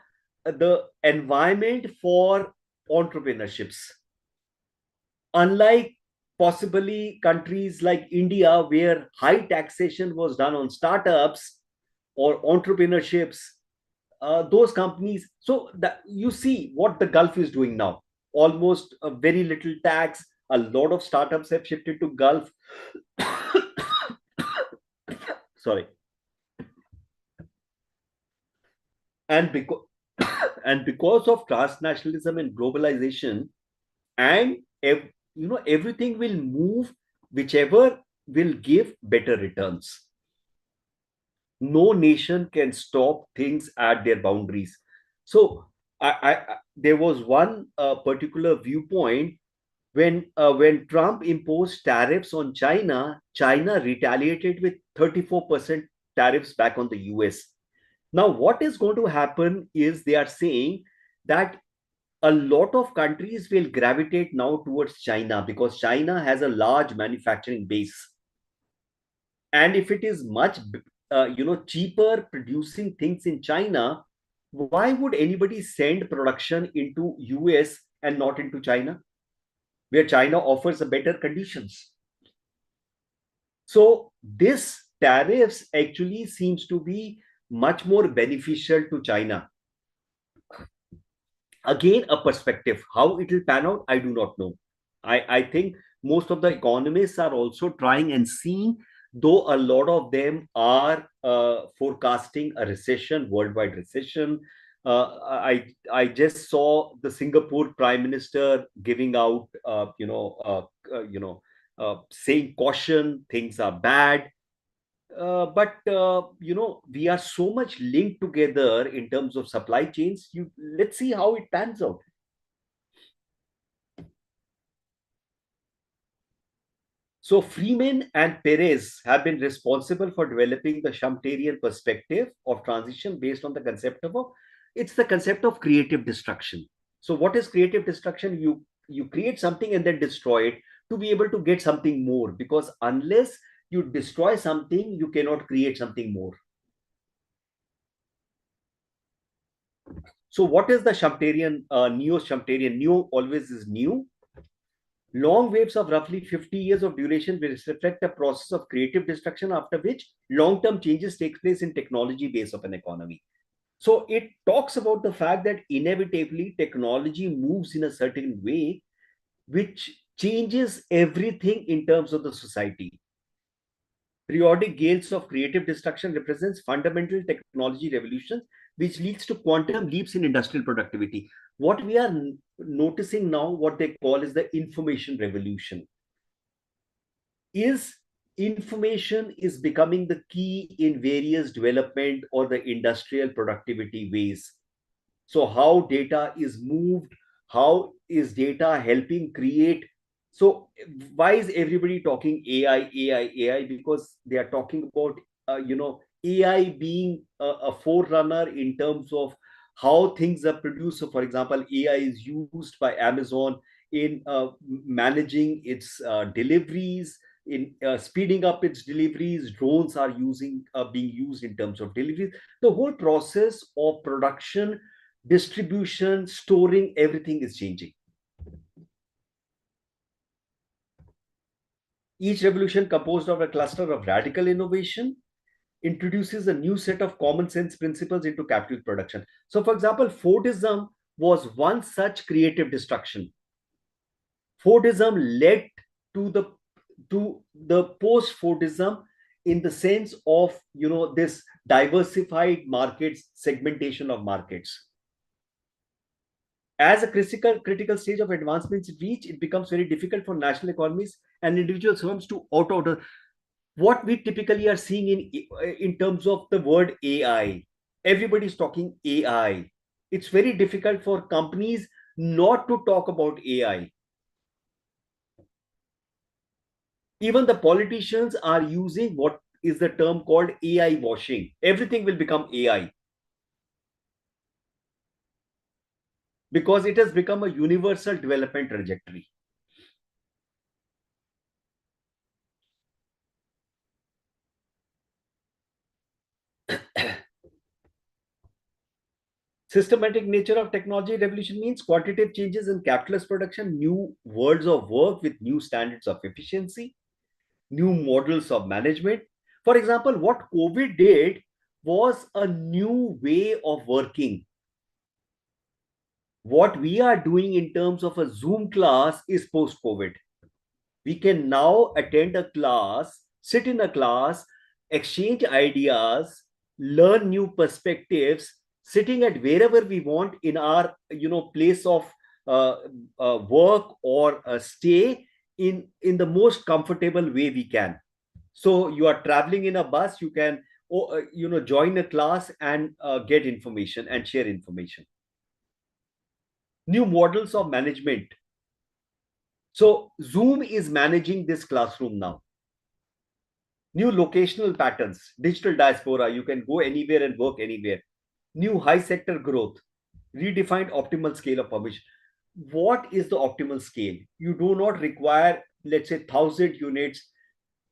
environment for entrepreneurships. Unlike possibly countries like India, where high taxation was done on startups or entrepreneurships, those companies. So that you see what the Gulf is doing now. Almost a very little tax. A lot of startups have shifted to Gulf. Sorry. And because and because of transnationalism and globalization, and everything will move whichever will give better returns. No nation can stop things at their boundaries. So there was one particular viewpoint when Trump imposed tariffs on China. China retaliated with 34% tariffs back on the US. Now, what is going to happen is they are saying that a lot of countries will gravitate now towards China because China has a large manufacturing base. And if it is much cheaper producing things in China, why would anybody send production into US and not into China, where China offers a better conditions? So this tariffs actually seems to be much more beneficial to China. Again, a perspective. How it will pan out, I do not know. I think most of the economists are also trying and seeing, though a lot of them are forecasting a recession, worldwide recession. I just saw the Singapore Prime Minister giving out, saying caution, things are bad. But we are so much linked together in terms of supply chains. Let's see how it pans out. So Freeman and Perez have been responsible for developing the Schumpeterian perspective of transition based on the concept of it's the concept of creative destruction. So what is creative destruction? You create something and then destroy it to be able to get something more, because unless you destroy something, you cannot create something more. So what is the Schumpeterian, neo-Schumpeterian? Neo always is new. Long waves of roughly 50 years of duration will reflect a process of creative destruction, after which long-term changes take place in technology base of an economy. So it talks about the fact that inevitably technology moves in a certain way, which changes everything in terms of the society. Periodic gales of creative destruction represents fundamental technology revolutions, which leads to quantum leaps in industrial productivity. What we are noticing now, what they call is the information revolution, is information is becoming the key in various development or the industrial productivity ways. So how data is moved, how is data helping create. So why is everybody talking AI, AI, AI? Because they are talking about AI being a forerunner in terms of how things are produced. So for example, AI is used by Amazon in managing its deliveries, in speeding up its deliveries. Drones are being used in terms of deliveries. The whole process of production distribution, storing, everything is changing. Each revolution, composed of a cluster of radical innovation, introduces a new set of common sense principles into capital production. So, for example, Fordism was one such creative destruction. Fordism led to the post-Fordism in the sense of this diversified markets, segmentation of markets. As a critical stage of advancements reach, it becomes very difficult for national economies and individual firms to auto what we typically are seeing in terms of the word AI. Everybody's talking AI. It's very difficult for companies not to talk about AI. Even the politicians are using what is the term called AI washing. Everything will become AI because it has become a universal development trajectory. Systematic nature of technology revolution means quantitative changes in capitalist production, new worlds of work with new standards of efficiency, new models of management. For example, what COVID did was a new way of working. What we are doing in terms of a Zoom class is post-COVID. We can now attend a class, sit in a class, exchange ideas, learn new perspectives, sitting at wherever we want in our place of work or stay in the most comfortable way we can. So you are traveling in a bus, you can join a class and get information and share information. New models of management. So Zoom is managing this classroom now. New locational patterns, digital diaspora, you can go anywhere and work anywhere. New high sector growth, redefined optimal scale of permission. What is the optimal scale? You do not require, let's say, 1,000 units.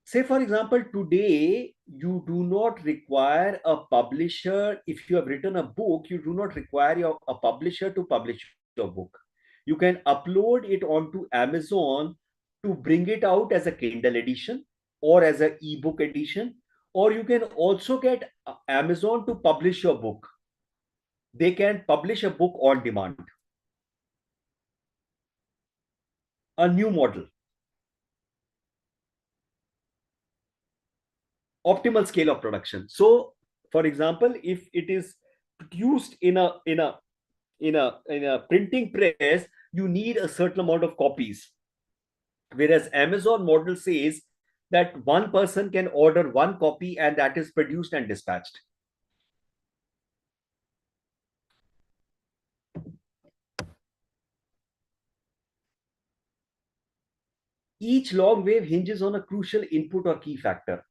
Say, for example, today, you do not require a publisher. If you have written a book, you do not require a publisher to publish your book. You can upload it onto Amazon to bring it out as a Kindle edition or as an ebook edition, or you can also get Amazon to publish your book. They can publish a book on demand. A new model. Optimal scale of production. So, for example, if it is produced in a printing press, you need a certain amount of copies. Whereas Amazon model says that one person can order one copy and that is produced and dispatched. Each long wave hinges on a crucial input or key factor,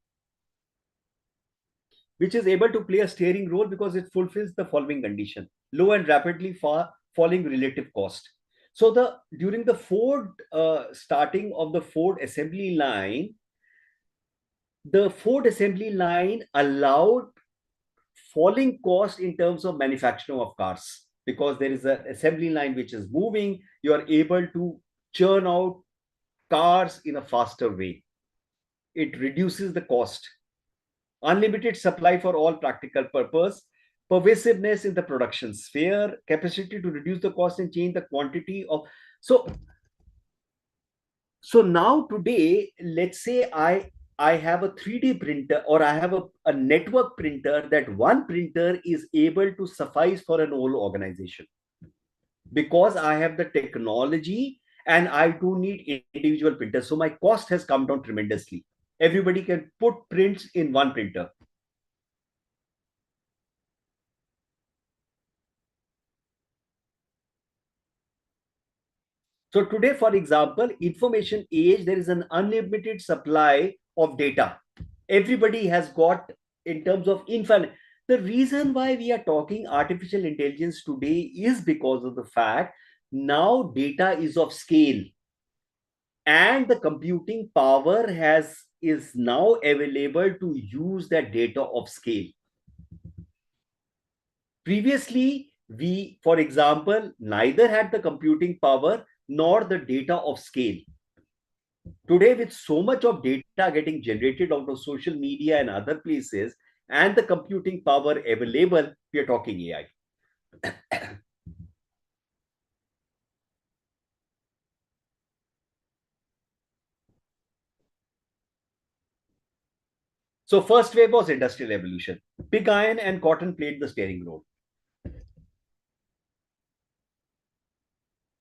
which is able to play a steering role because it fulfills the following condition: low and rapidly falling relative cost. So during the starting of the Ford assembly line, the Ford assembly line allowed falling cost in terms of manufacturing of cars, because there is an assembly line which is moving. You are able to churn out cars in a faster way. It reduces the cost. Unlimited supply for all practical purpose, pervasiveness in the production sphere, capacity to reduce the cost and change the quantity of. So now today, let's say I have a 3D printer, or I have a network printer. That one printer is able to suffice for an whole organization because I have the technology and I don't need individual printers. So my cost has come down tremendously. Everybody can put prints in one printer. So today, for example, information age, there is an unlimited supply of data. Everybody has got, in terms of infinite. The reason why we are talking artificial intelligence today is because of the fact now data is of scale, and the computing power is now available to use that data of scale. Previously, We, for example, neither had the computing power nor the data of scale. Today, with so much of data getting generated out of social media and other places, and the computing power available, we are talking AI. So first wave was industrial revolution. Pig iron and cotton played the steering role.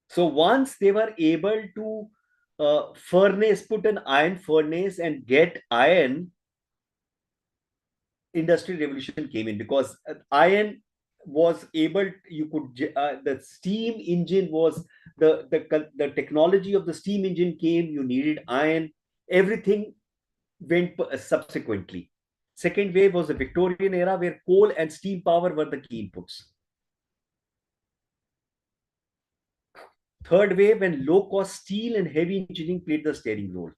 So once they were able to put an iron furnace and get iron, industrial revolution came in, because iron was able, you could, the steam engine was, the technology of the steam engine came, you needed iron, everything went subsequently. Second wave was the Victorian era, where coal and steam power were the key inputs. Third wave, when low-cost steel and heavy engineering played the steering role.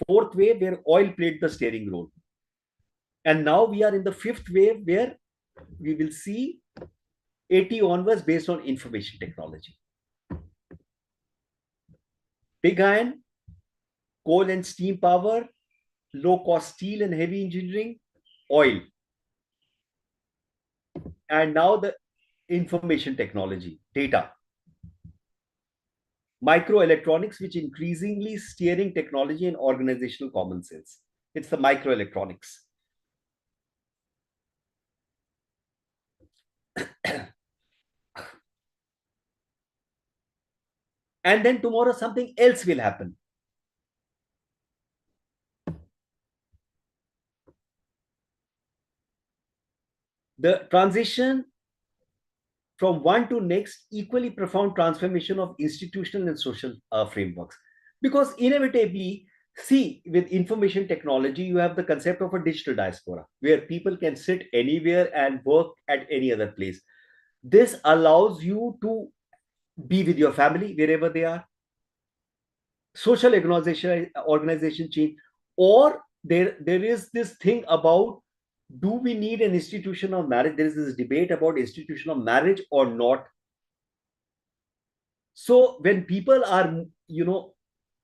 Fourth wave, where oil played the steering role. And now we are in the fifth wave, where we will see 80 onwards based on information technology. Pig iron, coal and steam power, low-cost steel and heavy engineering, oil. And now the information technology, data. Microelectronics, which increasingly steering technology and organizational common sense. It's the microelectronics. And then tomorrow something else will happen. The transition from one to next, equally profound transformation of institutional and social frameworks. Because inevitably, see, with information technology, you have the concept of a digital diaspora, where people can sit anywhere and work at any other place. This allows you to be with your family wherever they are. Social organization change, or there is this thing about, do we need an institution of marriage? There is this debate about institution of marriage or not. So when people are,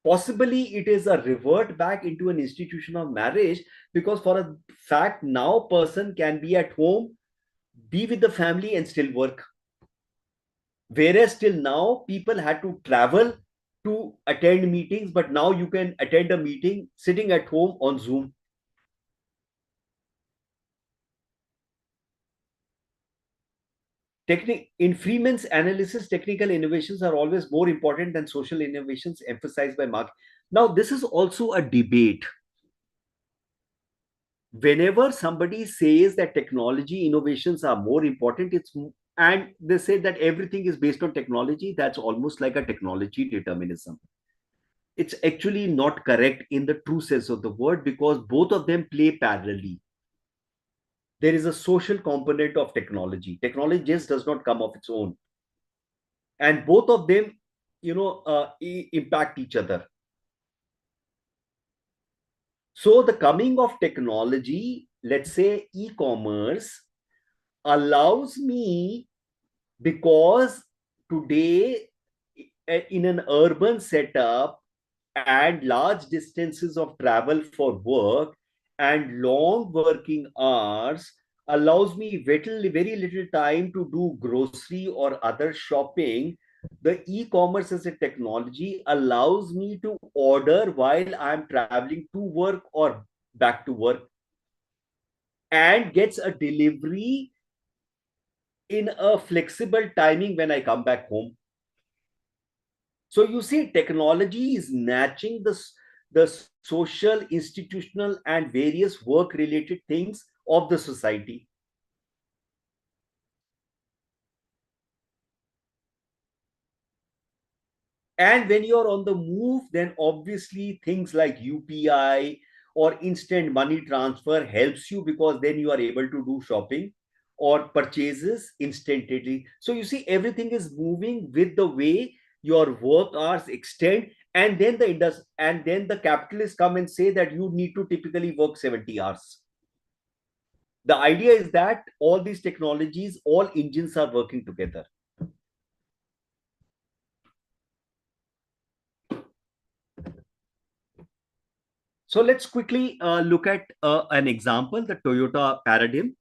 possibly it is a revert back into an institution of marriage, because for a fact now person can be at home, be with the family and still work. Whereas till now people had to travel to attend meetings, but now you can attend a meeting sitting at home on Zoom. In Freeman's analysis, technical innovations are always more important than social innovations emphasized by Marx. Now, this is also a debate. Whenever somebody says that technology innovations are more important, and they say that everything is based on technology, that's almost like a technology determinism. It's actually not correct in the true sense of the word, because both of them play parallelly. There is a social component of technology. Technology just does not come of its own, and both of them, impact each other. So the coming of technology, let's say e-commerce, allows me, because today in an urban setup and large distances of travel for work and long working hours, allows me very little time to do grocery or other shopping. The e-commerce as a technology allows me to order while I'm traveling to work or back to work, and gets a delivery in a flexible timing when I come back home. So you see, technology is matching the social, institutional, and various work-related things of the society. And when you're on the move, then obviously things like UPI or instant money transfer helps you, because then you are able to do shopping or purchases instantly. So you see, everything is moving with the way your work hours extend, and then the capitalists come and say that you need to typically work 70 hours. The idea is that all these technologies, all engines are working together. So let's quickly look at an example, the Toyota paradigm.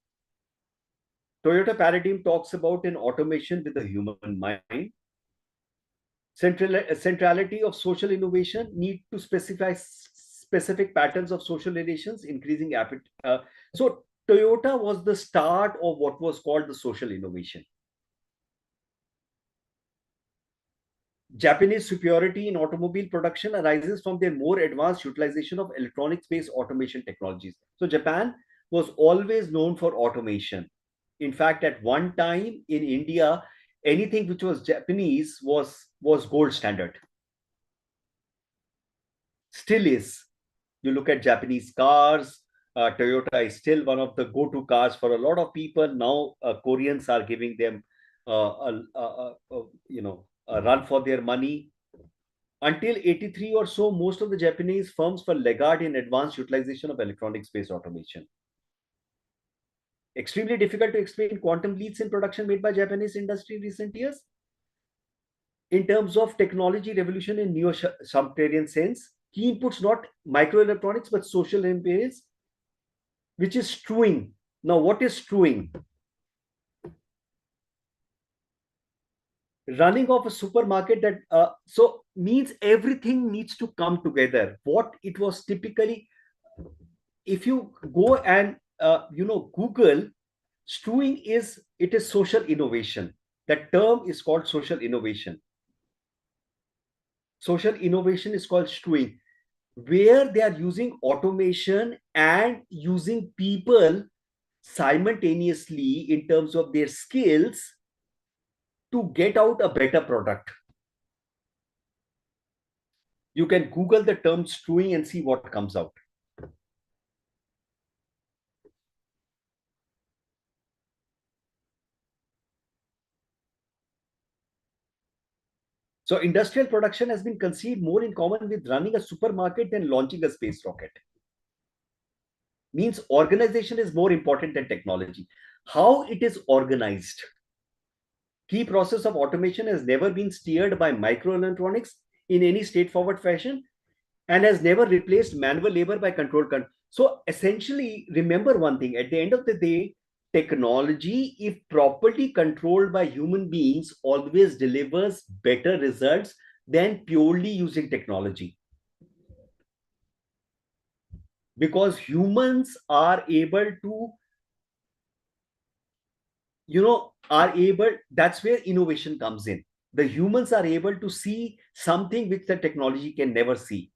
Toyota paradigm talks about an automation with a human mind. Centrality of social innovation, need to specify specific patterns of social relations, increasing appetite. So Toyota was the start of what was called the social innovation. Japanese superiority in automobile production arises from their more advanced utilization of electronics-based automation technologies. So Japan was always known for automation. In fact, at one time in India, anything which was Japanese was gold standard. Still is. You look at Japanese cars, Toyota is still one of the go-to cars for a lot of people. Now Koreans are giving them a run for their money. Until 83 or so, most of the Japanese firms were laggard in advanced utilization of electronics-based automation. Extremely difficult to explain quantum leaps in production made by Japanese industry in recent years. In terms of technology revolution in neo-Schumpeterian sense, key inputs not microelectronics but social imperials, which is strewing. Now, what is strewing? Running of a supermarket that so means everything needs to come together. What it was typically, if you go and Google, strewing is social innovation. That term is called social innovation. Social innovation is called strewing, where they are using automation and using people simultaneously in terms of their skills to get out a better product. You can Google the term strewing and see what comes out. So industrial production has been conceived more in common with running a supermarket than launching a space rocket. Means organization is more important than technology. How it is organized. Key process of automation has never been steered by microelectronics in any straightforward fashion and has never replaced manual labor by control. So essentially, remember one thing, at the end of the day, technology, if properly controlled by human beings, always delivers better results than purely using technology. Because humans are able to, that's where innovation comes in. The humans are able to see something which the technology can never see.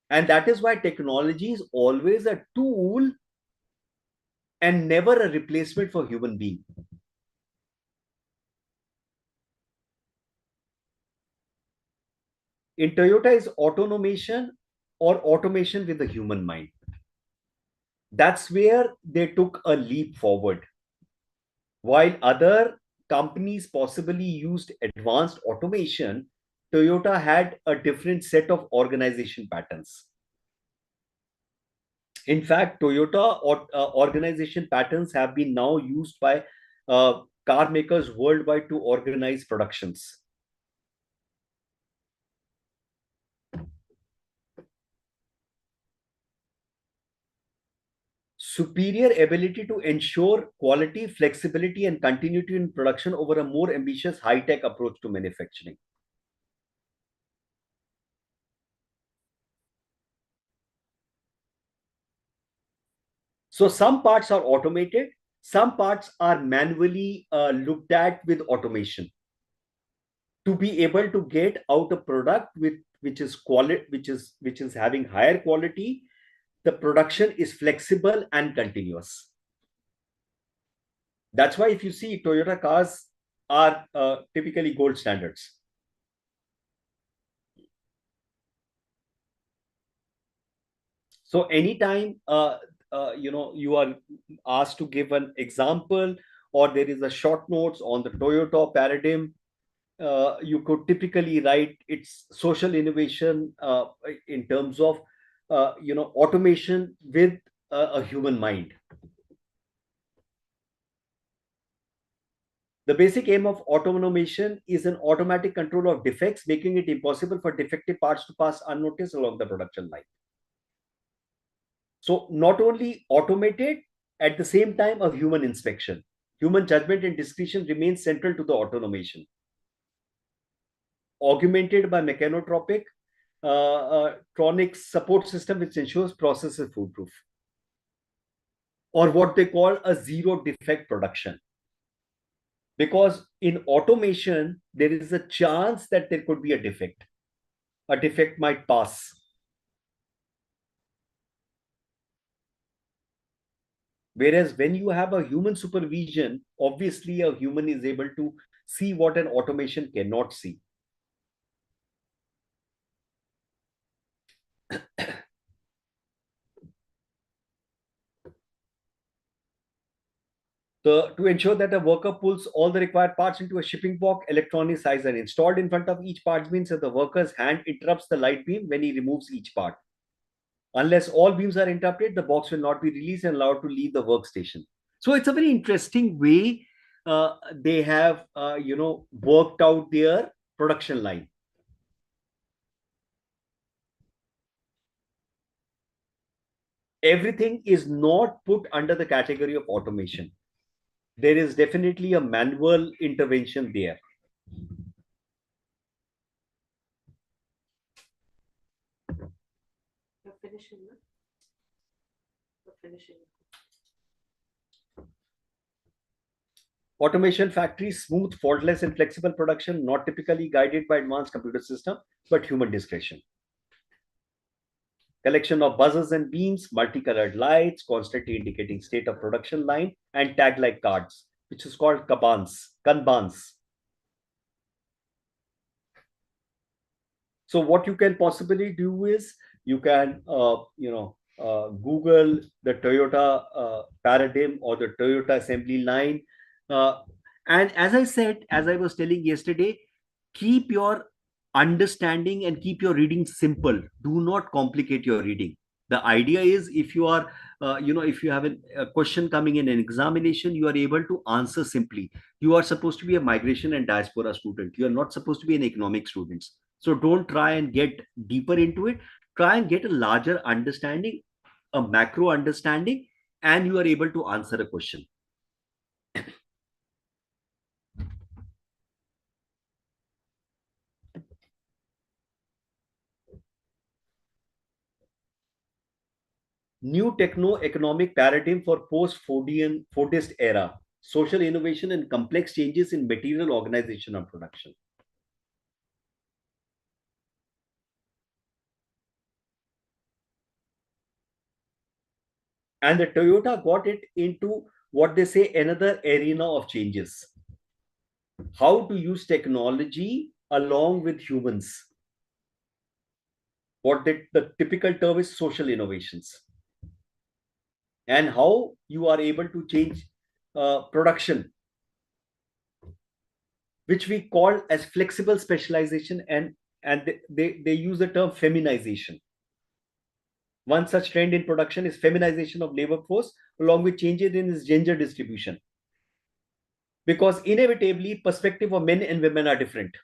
And that is why technology is always a tool and never a replacement for human being. In Toyota is automation or automation with the human mind. That's where they took a leap forward. While other companies possibly used advanced automation, Toyota had a different set of organization patterns. In fact, Toyota organization patterns have been now used by car makers worldwide to organize productions. Superior ability to ensure quality, flexibility, and continuity in production over a more ambitious high-tech approach to manufacturing. So some parts are automated, some parts are manually looked at with automation to be able to get out a product which is having higher quality. The production is flexible and continuous. That's why if you see, Toyota cars are typically gold standards. So anytime you are asked to give an example or there is a short notes on the Toyota paradigm, you could typically write its social innovation in terms of automation with a human mind. The basic aim of automation is an automatic control of defects, making it impossible for defective parts to pass unnoticed along the production line. So not only automated, at the same time, a human inspection. Human judgment and discretion remains central to the automation. Augmented by mechanotropic tronic support system, which ensures process is foolproof, or what they call a zero defect production. Because in automation, there is a chance that there could be a defect. A defect might pass. Whereas when you have a human supervision, obviously a human is able to see what an automation cannot see. To ensure that a worker pulls all the required parts into a shipping box, electronic sizers are installed in front of each part beam, so the worker's hand interrupts the light beam when he removes each part. Unless all beams are interrupted, the box will not be released and allowed to leave the workstation. So it's a very interesting way they have, worked out their production line. Everything is not put under the category of automation. There is definitely a manual intervention there. You're finishing, no? You're finishing. Automation factories, smooth, faultless, and flexible production, not typically guided by advanced computer system, but human discretion. Collection of buzzers and beams, multicolored lights, constantly indicating state of production line, and tag-like cards, which is called kanbans. So what you can possibly do is you can, Google the Toyota paradigm or the Toyota assembly line. And as I was telling yesterday, keep your understanding and keep your reading simple. Do not complicate your reading. The idea is if you are, if you have a question coming in an examination, you are able to answer simply. You are supposed to be a migration and diaspora student. You are not supposed to be an economic student. So don't try and get deeper into it. Try and get a larger understanding, a macro understanding, and you are able to answer a question. New techno-economic paradigm for post-Fordist era, social innovation and complex changes in material organization of production. And the Toyota got it into what they say another arena of changes. How to use technology along with humans. What the typical term is social innovations. And how you are able to change production, which we call as flexible specialization, and they use the term feminization. One such trend in production is feminization of labor force along with changes in its gender distribution. Because inevitably, perspective of men and women are different.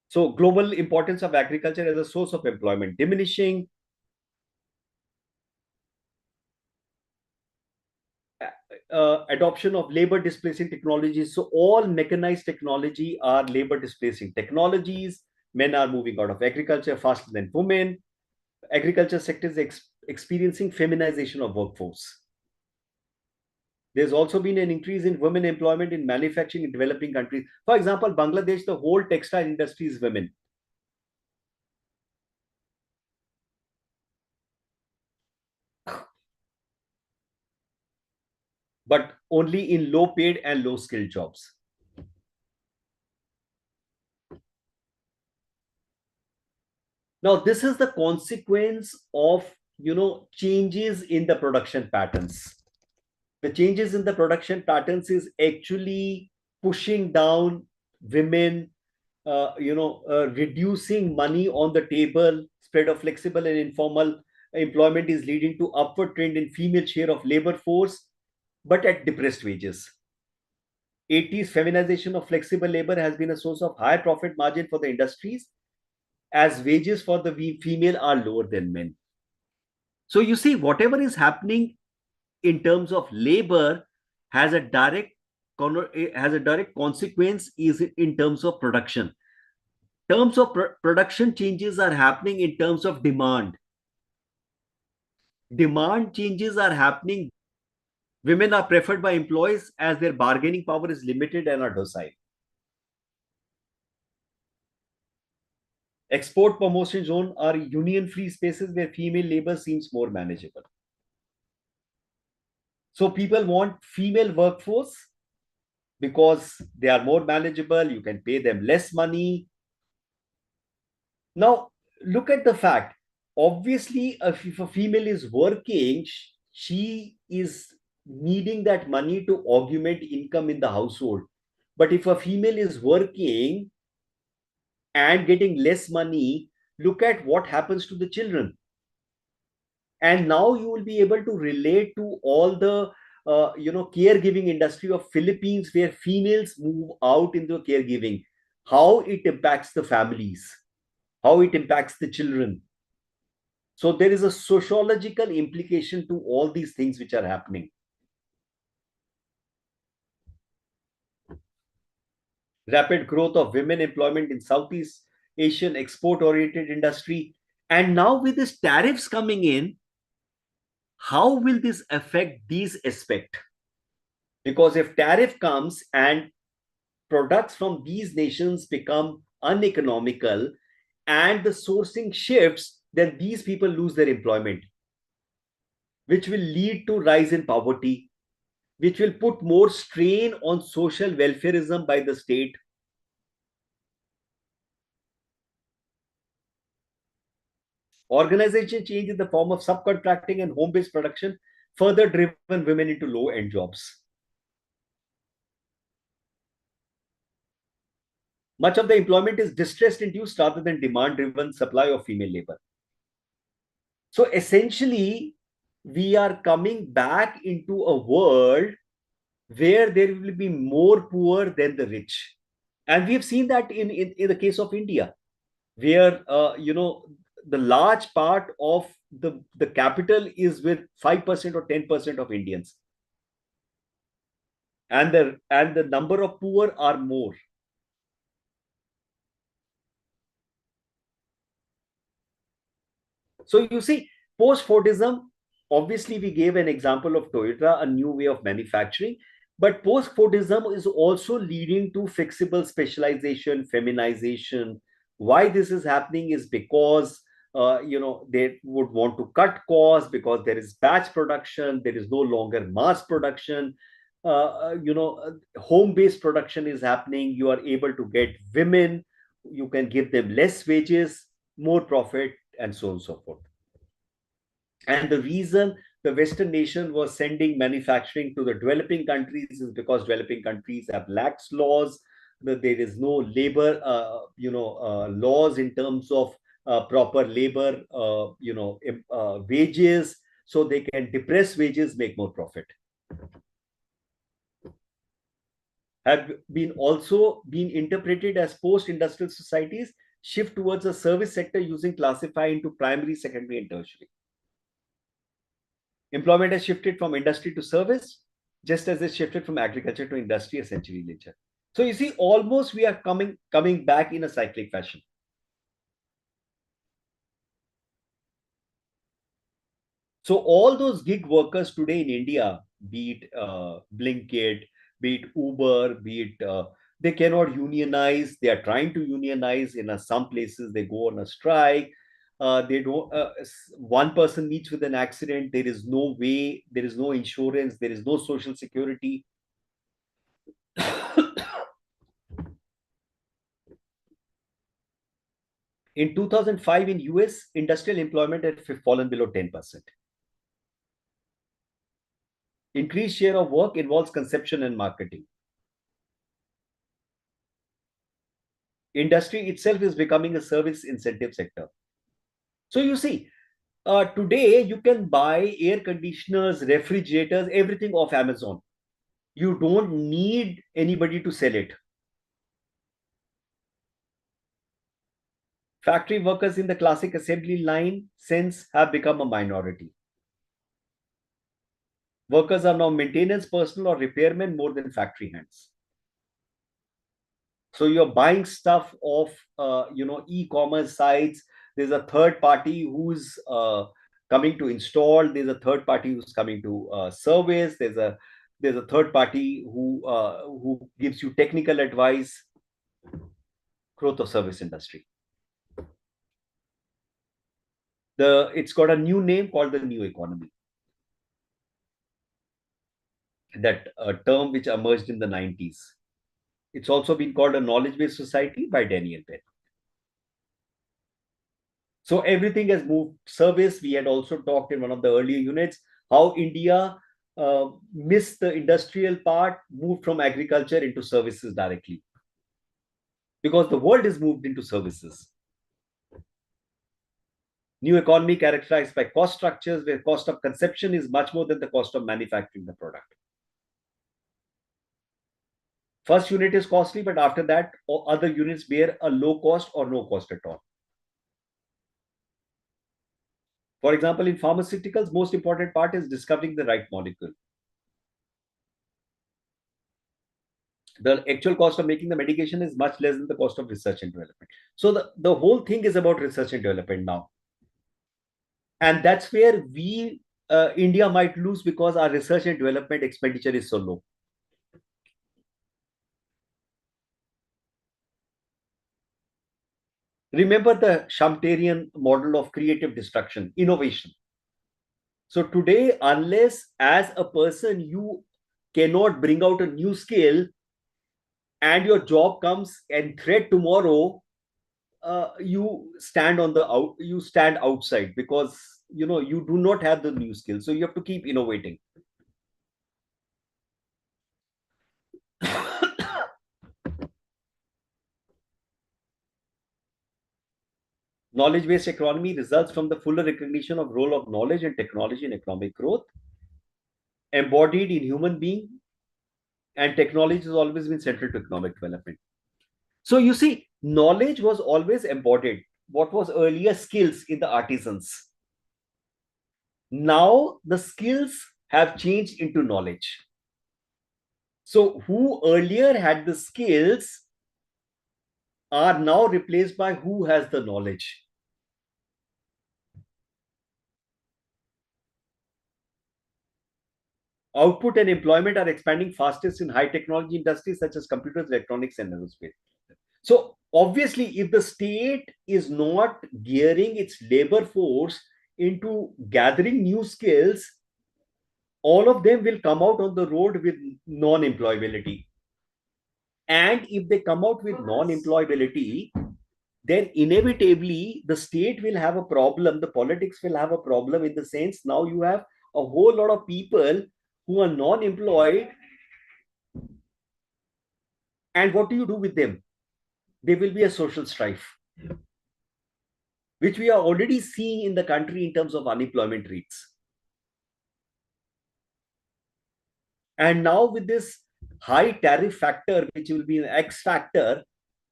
So global importance of agriculture as a source of employment diminishing. Adoption of labor displacing technologies. So all mechanized technology are labor displacing technologies. Men are moving out of agriculture faster than women. Agriculture sector is experiencing feminization of workforce. There's also been an increase in women employment in manufacturing in developing countries. For example, Bangladesh, the whole textile industry is women. But only in low paid and low skilled jobs. Now, this is the consequence of, changes in the production patterns. The changes in the production patterns is actually pushing down women, reducing money on the table, spread of flexible and informal employment is leading to upward trend in female share of labor force, but at depressed wages. 80s feminization of flexible labor has been a source of higher profit margin for the industries, as wages for the female are lower than men. So you see, whatever is happening in terms of labor has a direct consequence is in terms of production. Terms of production changes are happening in terms of demand. Demand changes are happening. Women are preferred by employees as their bargaining power is limited and are docile. Export promotion zone are union-free spaces where female labor seems more manageable. So people want female workforce because they are more manageable. You can pay them less money. Now, look at the fact. Obviously, if a female is working, she is needing that money to augment income in the household. But if a female is working and getting less money, look at what happens to the children. And now you will be able to relate to all the caregiving industry of Philippines, where females move out into caregiving, how it impacts the families, how it impacts the children. So there is a sociological implication to all these things which are happening. Rapid growth of women employment in Southeast Asian export-oriented industry. And now with these tariffs coming in, how will this affect these aspects? Because if tariff comes and products from these nations become uneconomical and the sourcing shifts, then these people lose their employment, which will lead to rise in poverty, which will put more strain on social welfareism by the state. Organization change in the form of subcontracting and home-based production further driven women into low-end jobs. Much of the employment is distress-induced rather than demand-driven supply of female labor. So essentially, we are coming back into a world where there will be more poor than the rich. And we've seen that in the case of India, where the large part of the capital is with 5% or 10% of Indians. And the number of poor are more. So you see, post-Fordism, obviously we gave an example of Toyota, a new way of manufacturing, but post-Fordism is also leading to flexible specialization, feminization. Why this is happening is because they would want to cut costs because there is batch production, there is no longer mass production. Home-based production is happening. You are able to get women, you can give them less wages, more profit, and so on and so forth. And the reason the Western nation was sending manufacturing to the developing countries is because developing countries have lax laws, that there is no labor, laws in terms of proper labor, wages, so they can depress wages, make more profit. Have been also been interpreted as post-industrial societies shift towards a service sector using classify into primary, secondary, and tertiary. Employment has shifted from industry to service, just as it shifted from agriculture to industry a century later. So you see, almost we are coming back in a cyclic fashion. So all those gig workers today in India, be it Blinkit, be it Uber, be it they cannot unionize. They are trying to unionize. In some places, they go on a strike. They don't. One person meets with an accident. There is no way. There is no insurance. There is no social security. In 2005, in US, industrial employment had fallen below 10%. Increased share of work involves conception and marketing. Industry itself is becoming a service incentive sector. So you see, today you can buy air conditioners, refrigerators, everything off Amazon. You don't need anybody to sell it. Factory workers in the classic assembly line sense have become a minority. Workers are now maintenance personnel or repairmen more than factory hands. So you're buying stuff off, e-commerce sites. There's a third party who's coming to install. There's a third party who's coming to service. There's a third party who gives you technical advice. Growth of service industry. It's got a new name called the new economy. That term which emerged in the 90s. It's also been called a knowledge-based society by Daniel Penn. So everything has moved service. We had also talked in one of the earlier units how India missed the industrial part, moved from agriculture into services directly. Because the world has moved into services. New economy characterized by cost structures where cost of conception is much more than the cost of manufacturing the product. First unit is costly, but after that, other units bear a low cost or no cost at all. For example, in pharmaceuticals, most important part is discovering the right molecule. The actual cost of making the medication is much less than the cost of research and development. So the whole thing is about research and development now. And that's where India might lose because our research and development expenditure is so low. Remember the Schumpeterian model of creative destruction, innovation. So today, unless as a person you cannot bring out a new skill and your job comes and threat tomorrow, you stand outside because you do not have the new skill. So you have to keep innovating. Knowledge-based economy results from the fuller recognition of role of knowledge and technology in economic growth, embodied in human being, and technology has always been central to economic development. So you see, knowledge was always embodied. What was earlier skills in the artisans. Now the skills have changed into knowledge. So who earlier had the skills are now replaced by who has the knowledge. Output and employment are expanding fastest in high technology industries such as computers, electronics, and aerospace. So obviously, if the state is not gearing its labor force into gathering new skills, all of them will come out on the road with non-employability. And if they come out with non-employability, then inevitably the state will have a problem, the politics will have a problem in the sense now you have a whole lot of people who are non-employed. And what do you do with them? There will be a social strife, which we are already seeing in the country in terms of unemployment rates. And now with this high tariff factor, which will be an X factor,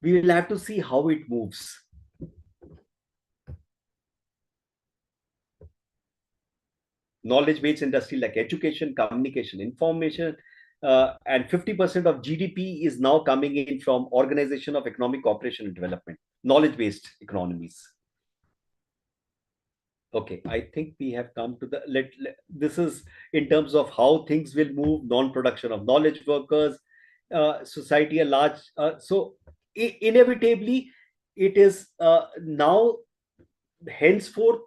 we will have to see how it moves. Knowledge-based industry like education, communication, information, and 50% of GDP is now coming in from Organization of Economic Cooperation and Development, knowledge-based economies. Okay, I think we have come to the, this is in terms of how things will move, non-production of knowledge workers, society at large. So inevitably, it is now henceforth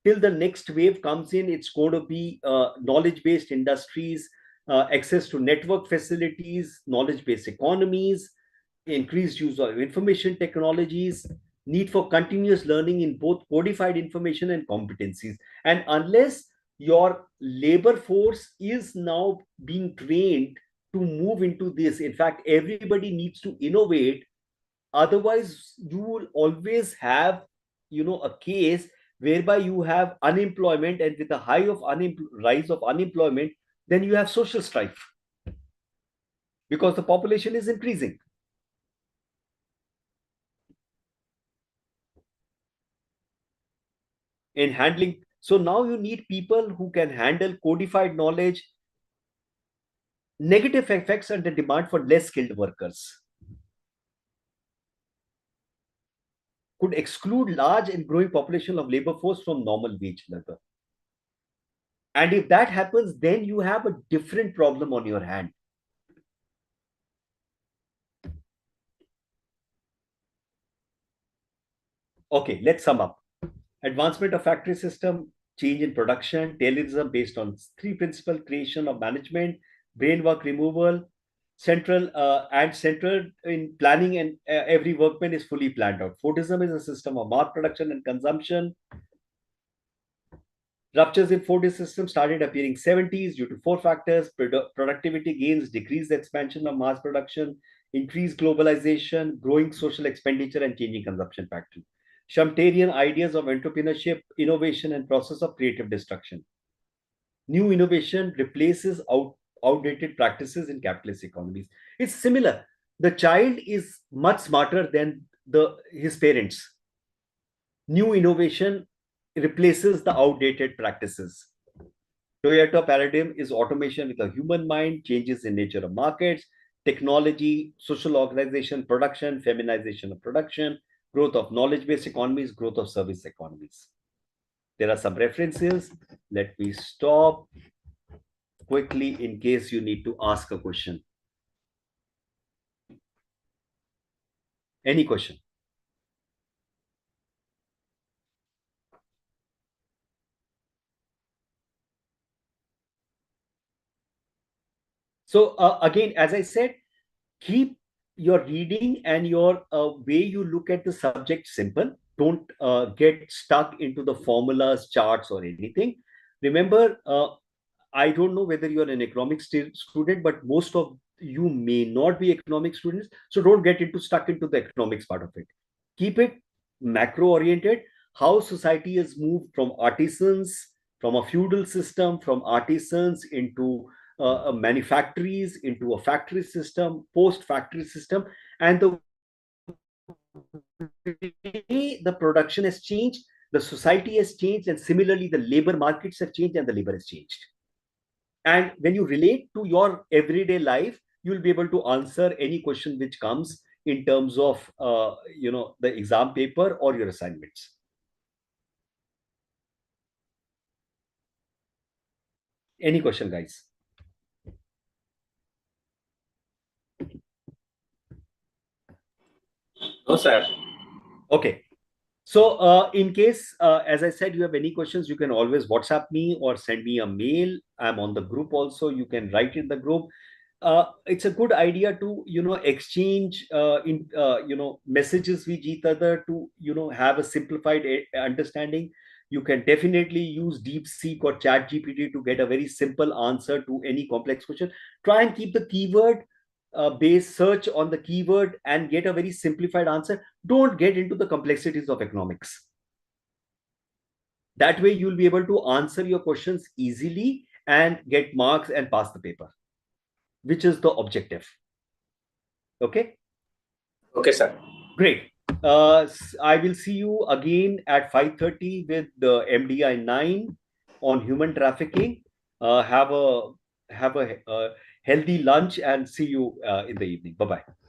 till the next wave comes in, it's going to be knowledge-based industries, access to network facilities, knowledge-based economies, increased use of information technologies, need for continuous learning in both codified information and competencies. And unless your labor force is now being trained to move into this, in fact, everybody needs to innovate. Otherwise, you will always have, a case whereby you have unemployment, and with the rise of unemployment, then you have social strife because the population is increasing. In handling, so now you need people who can handle codified knowledge, negative effects, and the demand for less skilled workers could exclude large and growing population of labor force from normal wage labor. And if that happens, then you have a different problem on your hand. Okay, let's sum up. Advancement of factory system, change in production, Taylorism based on three principles: creation of management, brain work removal, central in planning, and every workman is fully planned out. Fordism is a system of mass production and consumption. Ruptures in Fordist system started appearing 70s due to four factors: productivity gains, decreased expansion of mass production, increased globalization, growing social expenditure, and changing consumption pattern. Schumpeterian ideas of entrepreneurship, innovation, and process of creative destruction. New innovation replaces outdated practices in capitalist economies. It's similar. The child is much smarter than his parents. New innovation replaces the outdated practices. Toyota paradigm is automation with a human mind, changes in nature of markets, technology, social organization, production, feminization of production, growth of knowledge-based economies, growth of service economies. There are some references. Let me stop quickly in case you need to ask a question. Any question? So again, as I said, keep your reading and your way you look at the subject simple. Don't get stuck into the formulas, charts, or anything. Remember, I don't know whether you're an economics student, but most of you may not be economic students. So don't get stuck into the economics part of it. Keep it macro oriented. How society has moved from artisans, from a feudal system, from artisans into manufactories, into a factory system, post-factory system, and the way the production has changed, the society has changed, and similarly the labor markets have changed and the labor has changed. And when you relate to your everyday life, you'll be able to answer any question which comes in terms of the exam paper or your assignments. Any question, guys? No, sir. Okay. So in case, as I said, you have any questions, you can always WhatsApp me or send me a mail. I'm on the group also. You can write in the group. It's a good idea to, exchange messages with each other to, have a simplified understanding. You can definitely use DeepSeek or ChatGPT to get a very simple answer to any complex question. Try and keep the keyword based search on the keyword and get a very simplified answer. Don't get into the complexities of economics. That way you'll be able to answer your questions easily and get marks and pass the paper, which is the objective. Okay? Okay, sir. Great. I will see you again at 5:30 with the MDI 9 on human trafficking. Have a healthy lunch and see you in the evening. Bye-bye.